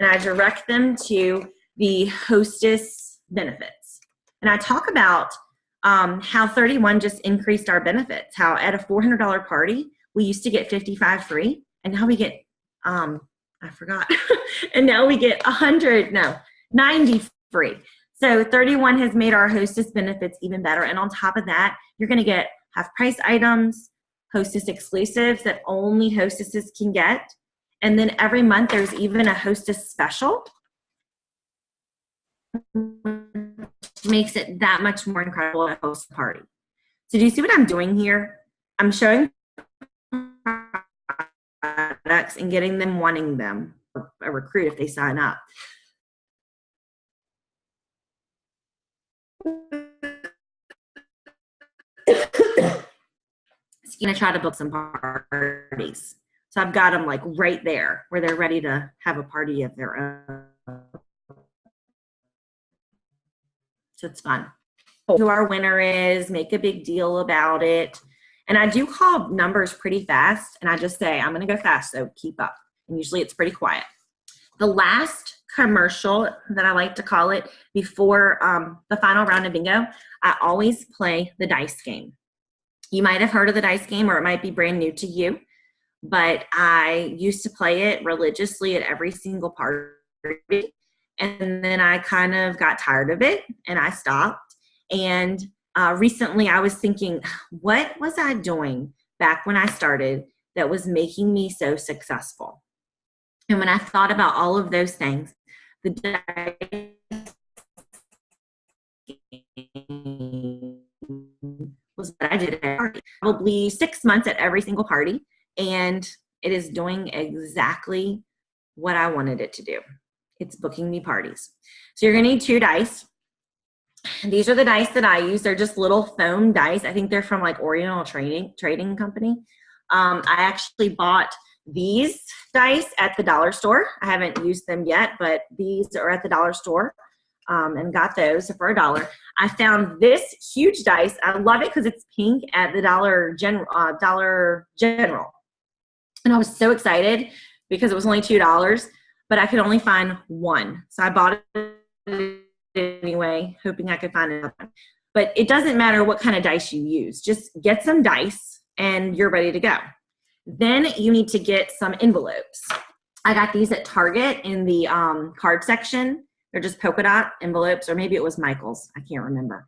and I direct them to the hostess benefits. And I talk about how 31 just increased our benefits, how at a $400 party, we used to get 55 free, and now we get, I forgot, and now we get 90 free. So 31 has made our hostess benefits even better. And on top of that, you're going to get half-price items, hostess exclusives that only hostesses can get. And then every month, there's even a hostess special. Makes it that much more incredible to host a party. So do you see what I'm doing here? I'm showing products and getting them wanting them, a recruit if they sign up. It's gonna try to book some parties. So I've got them like right there where they're ready to have a party of their own. So it's fun. Who our winner is, make a big deal about it. And I do call numbers pretty fast, and I just say, I'm gonna go fast, so keep up. And usually it's pretty quiet. The last commercial that I like to call it before the final round of bingo, I always play the dice game. You might have heard of the dice game, or it might be brand new to you, but I used to play it religiously at every single party. And then I kind of got tired of it and I stopped. And recently I was thinking, what was I doing back when I started that was making me so successful? And when I thought about all of those things, the dice was what I did at party. Probably 6 months at every single party, and it is doing exactly what I wanted it to do. It's booking me parties. So you're gonna need 2 dice. These are the dice that I use. They're just little foam dice. I think they're from like Oriental Trading Company. I actually bought these dice at the dollar store. I haven't used them yet, but these are at the dollar store. And got those for $1. I found this huge dice. I love it because it's pink at the Dollar General. And I was so excited because it was only $2, but I could only find one. So I bought it anyway, hoping I could find another one. But it doesn't matter what kind of dice you use. Just get some dice and you're ready to go. Then you need to get some envelopes. I got these at Target in the card section. They're just polka dot envelopes, or maybe it was Michael's. I can't remember.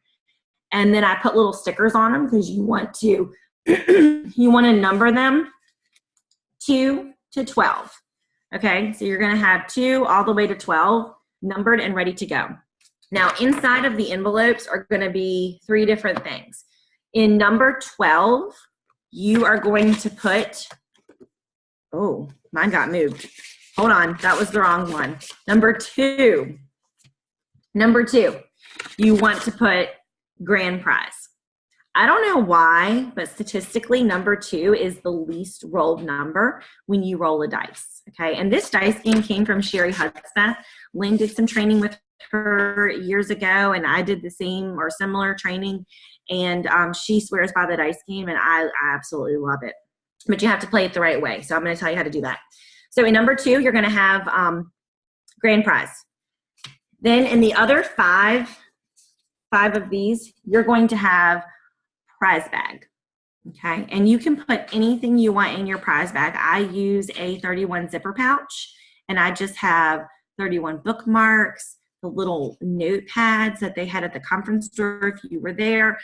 And then I put little stickers on them because you want to number them 2 to 12. Okay, so you're going to have 2 all the way to 12 numbered and ready to go. Now, inside of the envelopes are going to be 3 different things. In number 12, you are going to put, oh, mine got moved. Hold on, that was the wrong one. Number two, you want to put grand prize. I don't know why, but statistically, number 2 is the least rolled number when you roll a dice, okay? And this dice game came from Sherry Hudspeth. Lynn did some training with her years ago, and I did the same or similar training, and she swears by the dice game, and I absolutely love it. But you have to play it the right way, so I'm going to tell you how to do that. So in number 2, you're going to have grand prize. Then in the other 5 of these, you're going to have prize bag, okay? And you can put anything you want in your prize bag. I use a 31 zipper pouch, and I just have 31 bookmarks, the little notepads that they had at the conference store if you were there.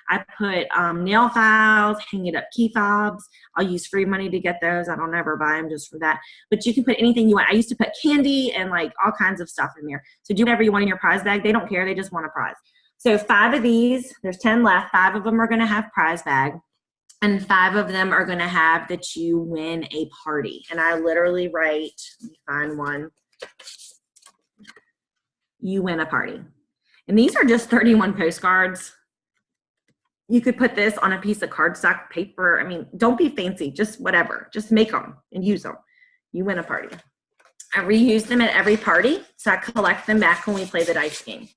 I put nail files, hang it up key fobs. I'll use free money to get those. I don't ever buy them just for that. But you can put anything you want. I used to put candy and like all kinds of stuff in there. So do whatever you want in your prize bag. They don't care. They just want a prize. So 5 of these, there's 10 left. 5 of them are going to have prize bag. And 5 of them are going to have that you win a party. And I literally write, let me find one. You win a party. And these are just 31 postcards. You could put this on a piece of cardstock paper. I mean, don't be fancy, just whatever. Just make them and use them. You win a party. I reuse them at every party, so I collect them back when we play the dice game.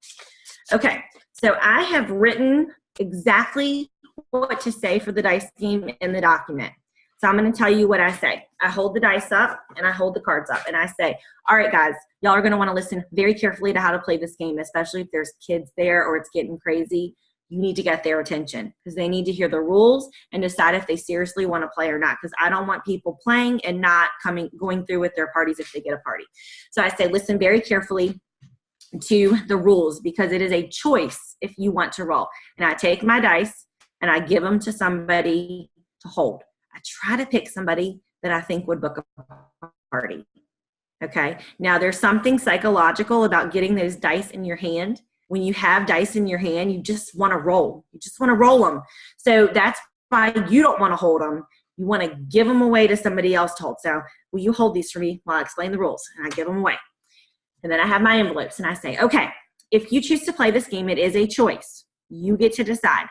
Okay, so I have written exactly what to say for the dice game in the document. So I'm going to tell you what I say. I hold the dice up and I hold the cards up and I say, all right, guys, y'all are going to want to listen very carefully to how to play this game, especially if there's kids there or it's getting crazy. You need to get their attention because they need to hear the rules and decide if they seriously want to play or not, because I don't want people playing and not going through with their parties if they get a party. So I say, listen very carefully to the rules because it is a choice if you want to roll. And I take my dice and I give them to somebody to hold. I try to pick somebody that I think would book a party. Okay. Now there's something psychological about getting those dice in your hand. When you have dice in your hand, you just want to roll. You just want to roll them. So that's why you don't want to hold them. You want to give them away to somebody else to hold. So will you hold these for me while I explain the rules? And I give them away. And then I have my envelopes and I say, okay, if you choose to play this game, it is a choice. You get to decide.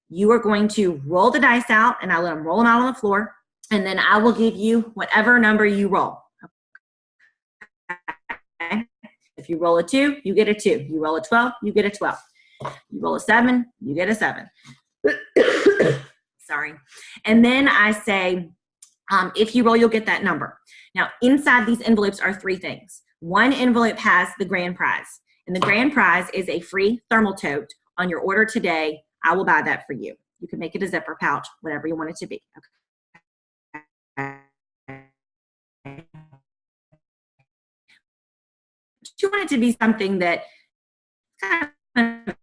You are going to roll the dice out and I let them roll them out on the floor. And then I will give you whatever number you roll. Okay. If you roll a 2, you get a 2. You roll a 12, you get a 12. You roll a 7, you get a 7. Sorry. And then I say, if you roll, you'll get that number. Now, inside these envelopes are 3 things. One envelope has the grand prize, and the grand prize is a free thermal tote. On your order today, I will buy that for you. You can make it a zipper pouch, whatever you want it to be. Okay. You want it to be something that kind of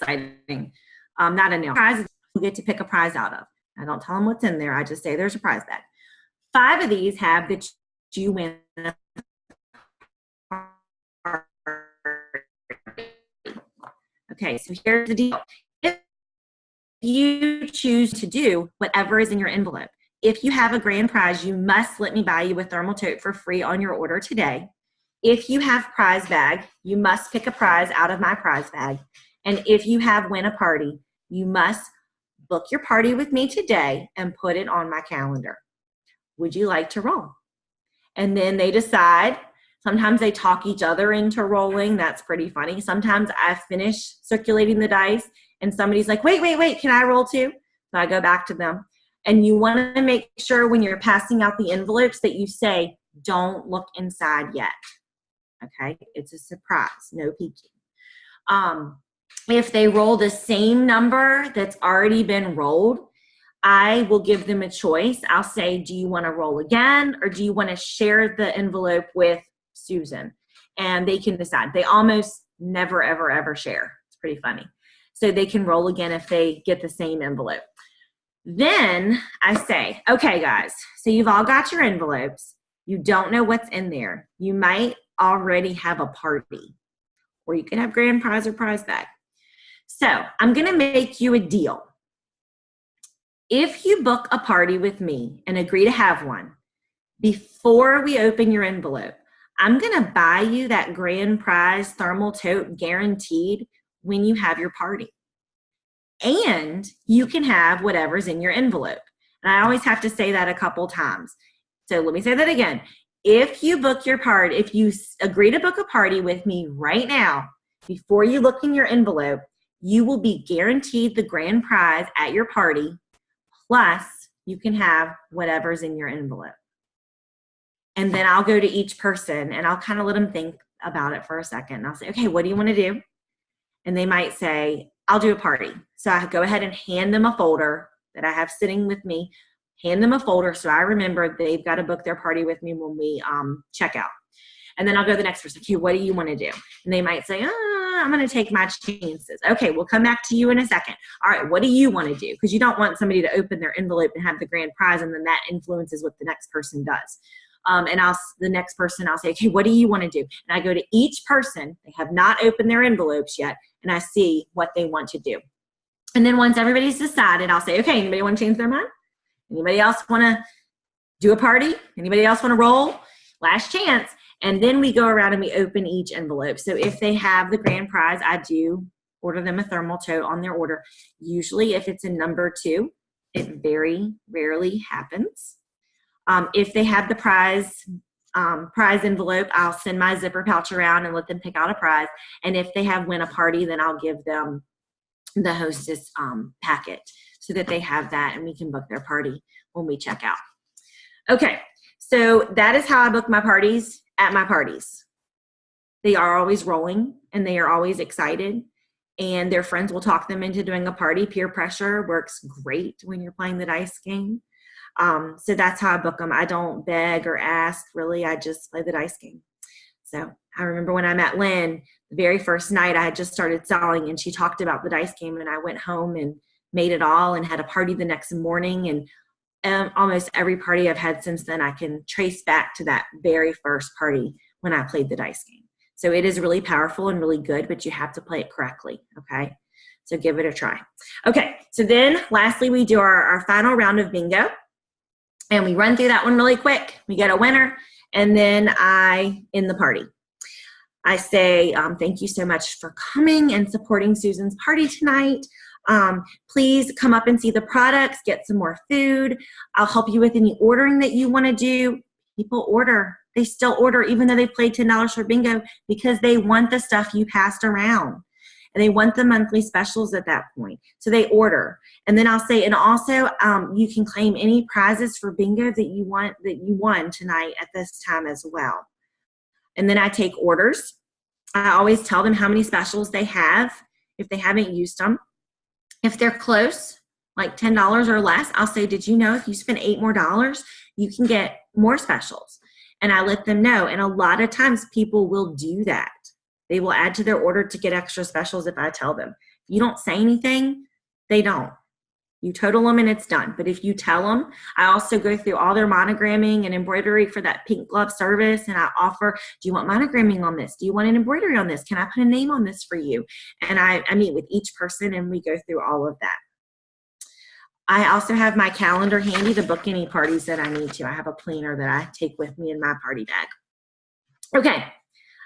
exciting. Not a nail prize. You get to pick a prize out of. I don't tell them what's in there. I just say there's a prize bag. 5 of these have that you win. Okay, so here's the deal. If you choose to do whatever is in your envelope, if you have a grand prize, you must let me buy you a thermal tote for free on your order today. If you have prize bag, you must pick a prize out of my prize bag. And if you have win a party, you must book your party with me today and put it on my calendar. Would you like to roll? And then they decide. Sometimes they talk each other into rolling. That's pretty funny. Sometimes I finish circulating the dice and somebody's like, wait, can I roll too? So I go back to them. And you want to make sure when you're passing out the envelopes that you say, don't look inside yet. Okay, it's a surprise, no peeking. If they roll the same number that's already been rolled, I will give them a choice. I'll say, do you want to roll again or do you want to share the envelope with Susan? And they can decide. They almost never, ever, ever share. It's pretty funny. So they can roll again if they get the same envelope. Then I say, okay, guys, so you've all got your envelopes. You don't know what's in there. You might already have a party, or you can have grand prize or prize bag. So I'm going to make you a deal. If you book a party with me and agree to have one, before we open your envelope, I'm going to buy you that grand prize thermal tote guaranteed when you have your party. And you can have whatever's in your envelope. And I always have to say that a couple times. So let me say that again. If you book your party, if you agree to book a party with me right now, before you look in your envelope, you will be guaranteed the grand prize at your party, plus you can have whatever's in your envelope. And then I'll go to each person and I'll kind of let them think about it for a second. And I'll say, okay, what do you want to do? And they might say, I'll do a party. So I go ahead and hand them a folder that I have sitting with me, hand them a folder so I remember they've got to book their party with me when we check out. And then I'll go to the next person. Okay, what do you want to do? And they might say, I'm going to take my chances. Okay, we'll come back to you in a second. All right, what do you want to do? Because you don't want somebody to open their envelope and have the grand prize, and then that influences what the next person does. And the next person, I'll say, okay, what do you want to do? And I go to each person. They have not opened their envelopes yet, and I see what they want to do. And then once everybody's decided, I'll say, okay, anybody want to change their mind? Anybody else want to do a party? Anybody else want to roll? Last chance. And then we go around and we open each envelope. So if they have the grand prize, I do order them a thermal tote on their order. Usually if it's a number 2, it very rarely happens. If they have the prize prize envelope, I'll send my zipper pouch around and let them pick out a prize. And if they have win a party, then I'll give them the hostess packet so that they have that and we can book their party when we check out. Okay, so that is how I book my parties at my parties. They are always rolling and they are always excited, and their friends will talk them into doing a party. Peer pressure works great when you're playing the dice game. So that's how I book them. I don't beg or ask, really. I just play the dice game. So I remember when I met Lynn, the very first night I had just started selling, and she talked about the dice game, and I went home and made it all and had a party the next morning. And almost every party I've had since then, I can trace back to that very first party when I played the dice game. So it is really powerful and really good, but you have to play it correctly, okay? So give it a try. Okay, so then lastly, we do our final round of bingo, and we run through that one really quick. We get a winner, and then I end the party. I say, thank you so much for coming and supporting Susan's party tonight. Please come up and see the products, get some more food. I'll help you with any ordering that you want to do. People order. They still order even though they played $10 for bingo because they want the stuff you passed around. And they want the monthly specials at that point. So they order. And then I'll say, and also you can claim any prizes for bingo that you won tonight at this time as well. And then I take orders. I always tell them how many specials they have if they haven't used them. If they're close, like $10 or less, I'll say, did you know if you spend $8 more, you can get more specials? And I let them know. And a lot of times people will do that. They will add to their order to get extra specials if I tell them. If you don't say anything, they don't. You total them and it's done. But if you tell them, I also go through all their monogramming and embroidery for that pink glove service. And I offer, do you want monogramming on this? Do you want an embroidery on this? Can I put a name on this for you? And I meet with each person and we go through all of that. I also have my calendar handy to book any parties that I need to. I have a planner that I take with me in my party bag. Okay,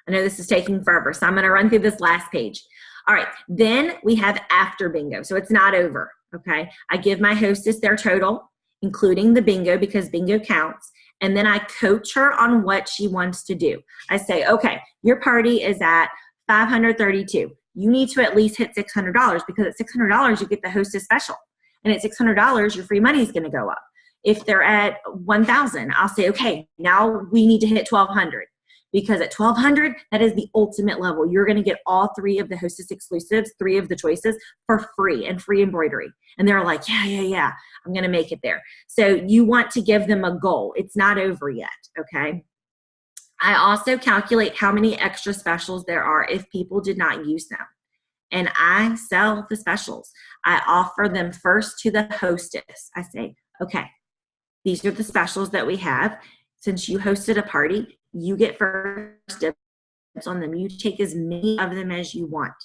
I know this is taking forever, so I'm going to run through this last page. All right, then we have after bingo, so it's not over, okay? I give my hostess their total, including the bingo, because bingo counts, and then I coach her on what she wants to do. I say, okay, your party is at $532. You need to at least hit $600 because at $600 you get the hostess special. And at $600, your free money is going to go up. If they're at $1,000, I'll say, okay, now we need to hit $1,200 because at $1,200, that is the ultimate level. You're going to get all 3 of the hostess exclusives, 3 of the choices for free and free embroidery. And they're like, yeah, I'm going to make it there. So you want to give them a goal. It's not over yet, okay? I also calculate how many extra specials there are if people did not use them. And I sell the specials. I offer them first to the hostess. I say, okay, these are the specials that we have. Since you hosted a party, you get first dibs on them. You take as many of them as you want.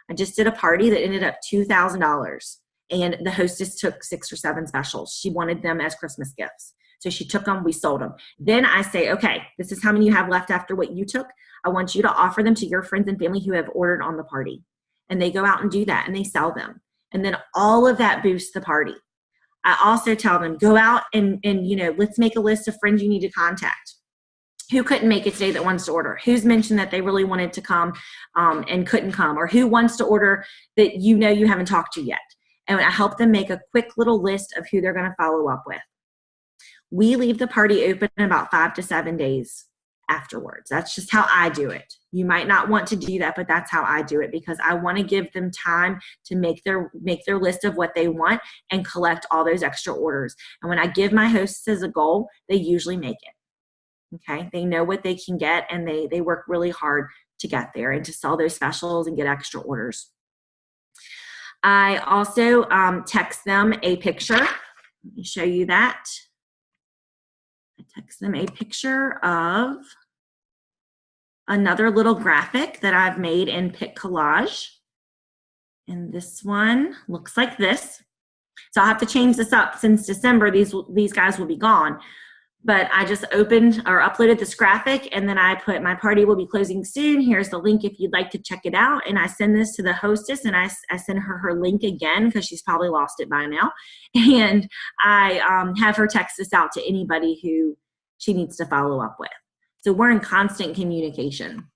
I just did a party that ended up $2,000, and the hostess took 6 or 7 specials. She wanted them as Christmas gifts. So she took them, we sold them. Then I say, okay, this is how many you have left after what you took. I want you to offer them to your friends and family who have ordered on the party. And they go out and do that, and they sell them. And then all of that boosts the party. I also tell them, go out and let's make a list of friends you need to contact. Who couldn't make it today that wants to order? Who's mentioned that they really wanted to come and couldn't come? Or who wants to order that you haven't talked to yet? And I help them make a quick little list of who they're going to follow up with. We leave the party open in about 5 to 7 days afterwards. That's just how I do it. You might not want to do that, but that's how I do it because I want to give them time to make their list of what they want and collect all those extra orders. And when I give my hostesses a goal, they usually make it. Okay? They know what they can get, and they work really hard to get there and to sell those specials and get extra orders. I also text them a picture. Let me show you that. I text them a picture of another little graphic that I've made in Pic Collage. And this one looks like this. So I'll have to change this up since December. These guys will be gone. But I just opened or uploaded this graphic, and then I put my party will be closing soon. Here's the link if you'd like to check it out. And I send this to the hostess, and I send her link again because she's probably lost it by now. And I have her text this out to anybody who she needs to follow up with. So we're in constant communication.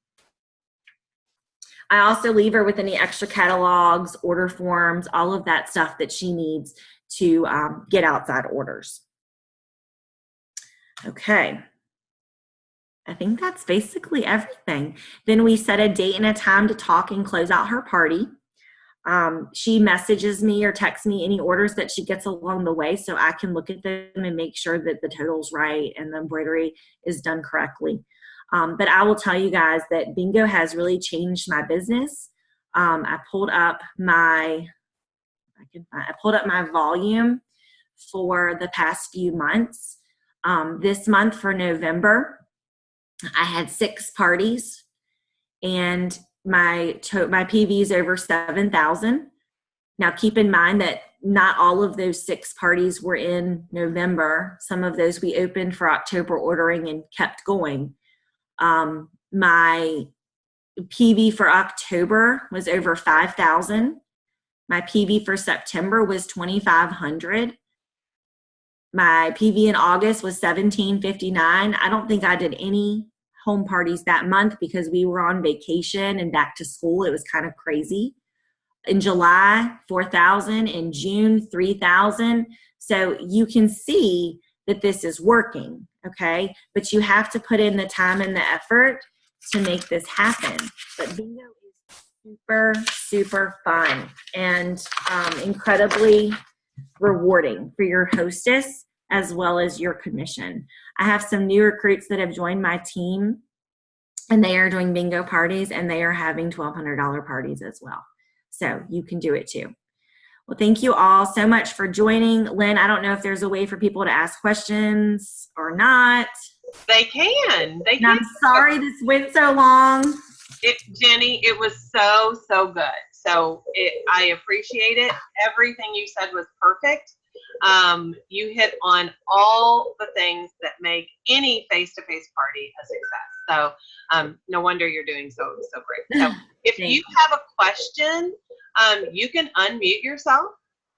I also leave her with any extra catalogs, order forms, all of that stuff that she needs to get outside orders. Okay. I think that's basically everything. Then we set a date and a time to talk and close out her party. She messages me or texts me any orders that she gets along the way so I can look at them and make sure that the total's right and the embroidery is done correctly. But I will tell you guys that bingo has really changed my business. I pulled up my volume for the past few months. This month for November, I had 6 parties, and my PV is over 7,000. Now, keep in mind that not all of those 6 parties were in November. Some of those we opened for October ordering and kept going. My PV for October was over 5,000. My PV for September was 2,500. My PV in August was 1,759. I don't think I did any home parties that month because we were on vacation and back to school. It was kind of crazy. In July, 4,000. In June, 3,000. So you can see that this is working, okay? But you have to put in the time and the effort to make this happen. But bingo is super, super fun and incredibly rewarding for your hostess as well as your commission. I have some new recruits that have joined my team, and they are doing bingo parties, and they are having $1,200 parties as well. So you can do it too. Well, thank you all so much for joining. Lynn, I don't know if there's a way for people to ask questions or not. They can. I'm sorry this went so long. Jenny, it was so, so good. So I appreciate it. Everything you said was perfect. You hit on all the things that make any face-to-face party a success. So no wonder you're doing so great. So if you have a question, you can unmute yourself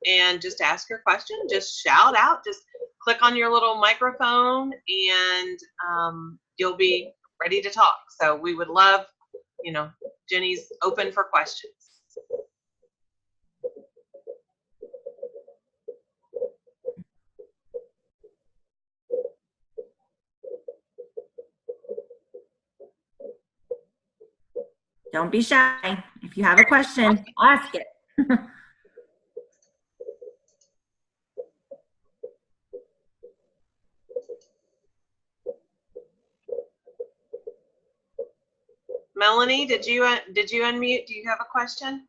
and just ask your question. Just shout out. Just click on your little microphone, and you'll be ready to talk. So we would love, Jenny's open for questions. Don't be shy. If you have a question, ask it. Melanie, did you unmute? Do you have a question?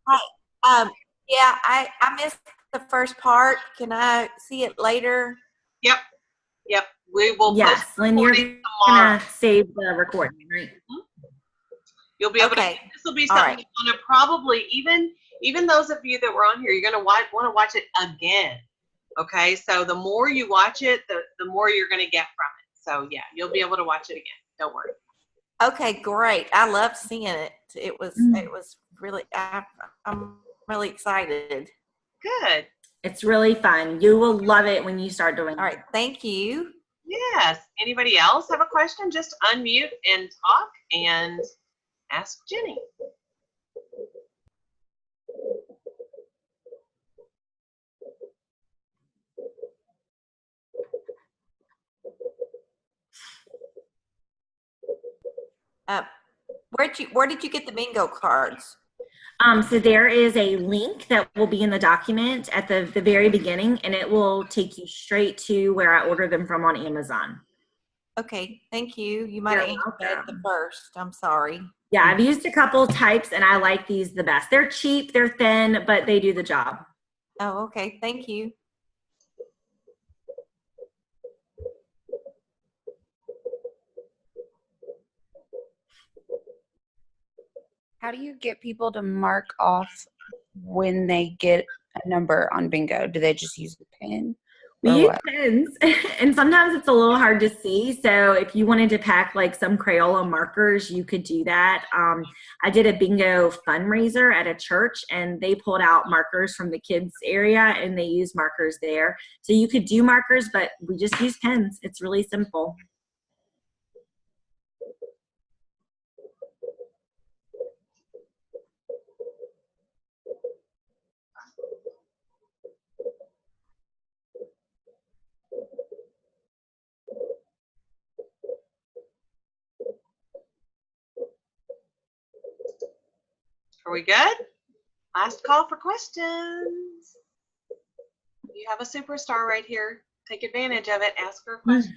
Hi. Yeah, I missed the first part. Can I see it later? Yep. We will. Yes, Lynn, you're gonna save the recording, right? Mm-hmm. You'll be able to. This will be something you're gonna probably even those of you that were on here, you're gonna want to watch it again. Okay, so the more you watch it, the more you're gonna get from it. So yeah, you'll be able to watch it again. Don't worry. Okay, great. I loved seeing it. It was really. I'm really excited. Good. It's really fun. You will love it when you start doing it. All right, thank you. Yes. Anybody else have a question? Just unmute and talk and ask Jenny. Where did you get the bingo cards? So there is a link that will be in the document at the very beginning, and it will take you straight to where I order them from on Amazon. Okay, thank you. You might have answered that the first. I'm sorry. Yeah, I've used a couple types, and I like these the best. They're cheap, they're thin, but they do the job. Oh, okay. Thank you. How do you get people to mark off when they get a number on bingo? Do they just use the pen? We use pens, and sometimes it's a little hard to see. So if you wanted to pack like some Crayola markers, you could do that. I did a bingo fundraiser at a church, and they pulled out markers from the kids area, and they used markers there. So you could do markers, but we just use pens. It's really simple. Are we good? Last call for questions. You have a superstar right here. Take advantage of it. Ask her a question.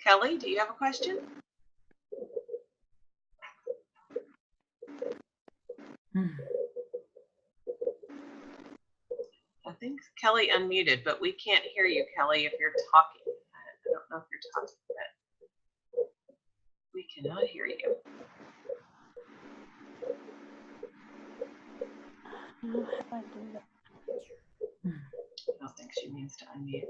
Kelly, do you have a question? I think Kelly unmuted, but we can't hear you, Kelly, if you're talking. I don't know if you're talking, but we cannot hear you. I don't think she means to unmute.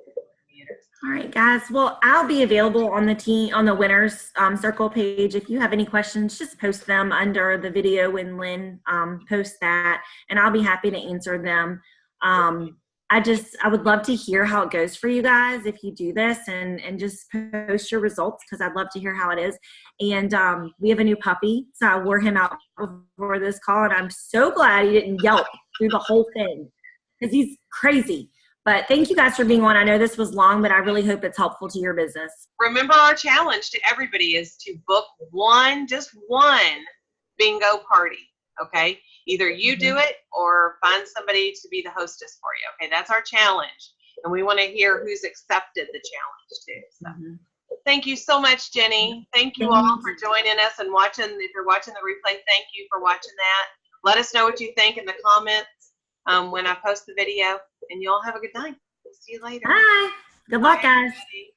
All right, guys. Well, I'll be available on the winners circle page. If you have any questions, just post them under the video when Lynn posts that, and I'll be happy to answer them. I would love to hear how it goes for you guys if you do this, and just post your results, because I'd love to hear how it is. And we have a new puppy, so I wore him out before this call, and I'm so glad he didn't yelp through the whole thing, because he's crazy. But thank you guys for being on. I know this was long, but I really hope it's helpful to your business. Remember, our challenge to everybody is to book just one bingo party, okay? Either you do it or find somebody to be the hostess for you, okay? That's our challenge. And we want to hear who's accepted the challenge too. So thank you so much, Jenny. Thank you all for joining us and watching. If you're watching the replay, thank you for watching that. Let us know what you think in the comments when I post the video. And you all have a good night. We'll see you later. Bye. Good luck, guys. Everybody.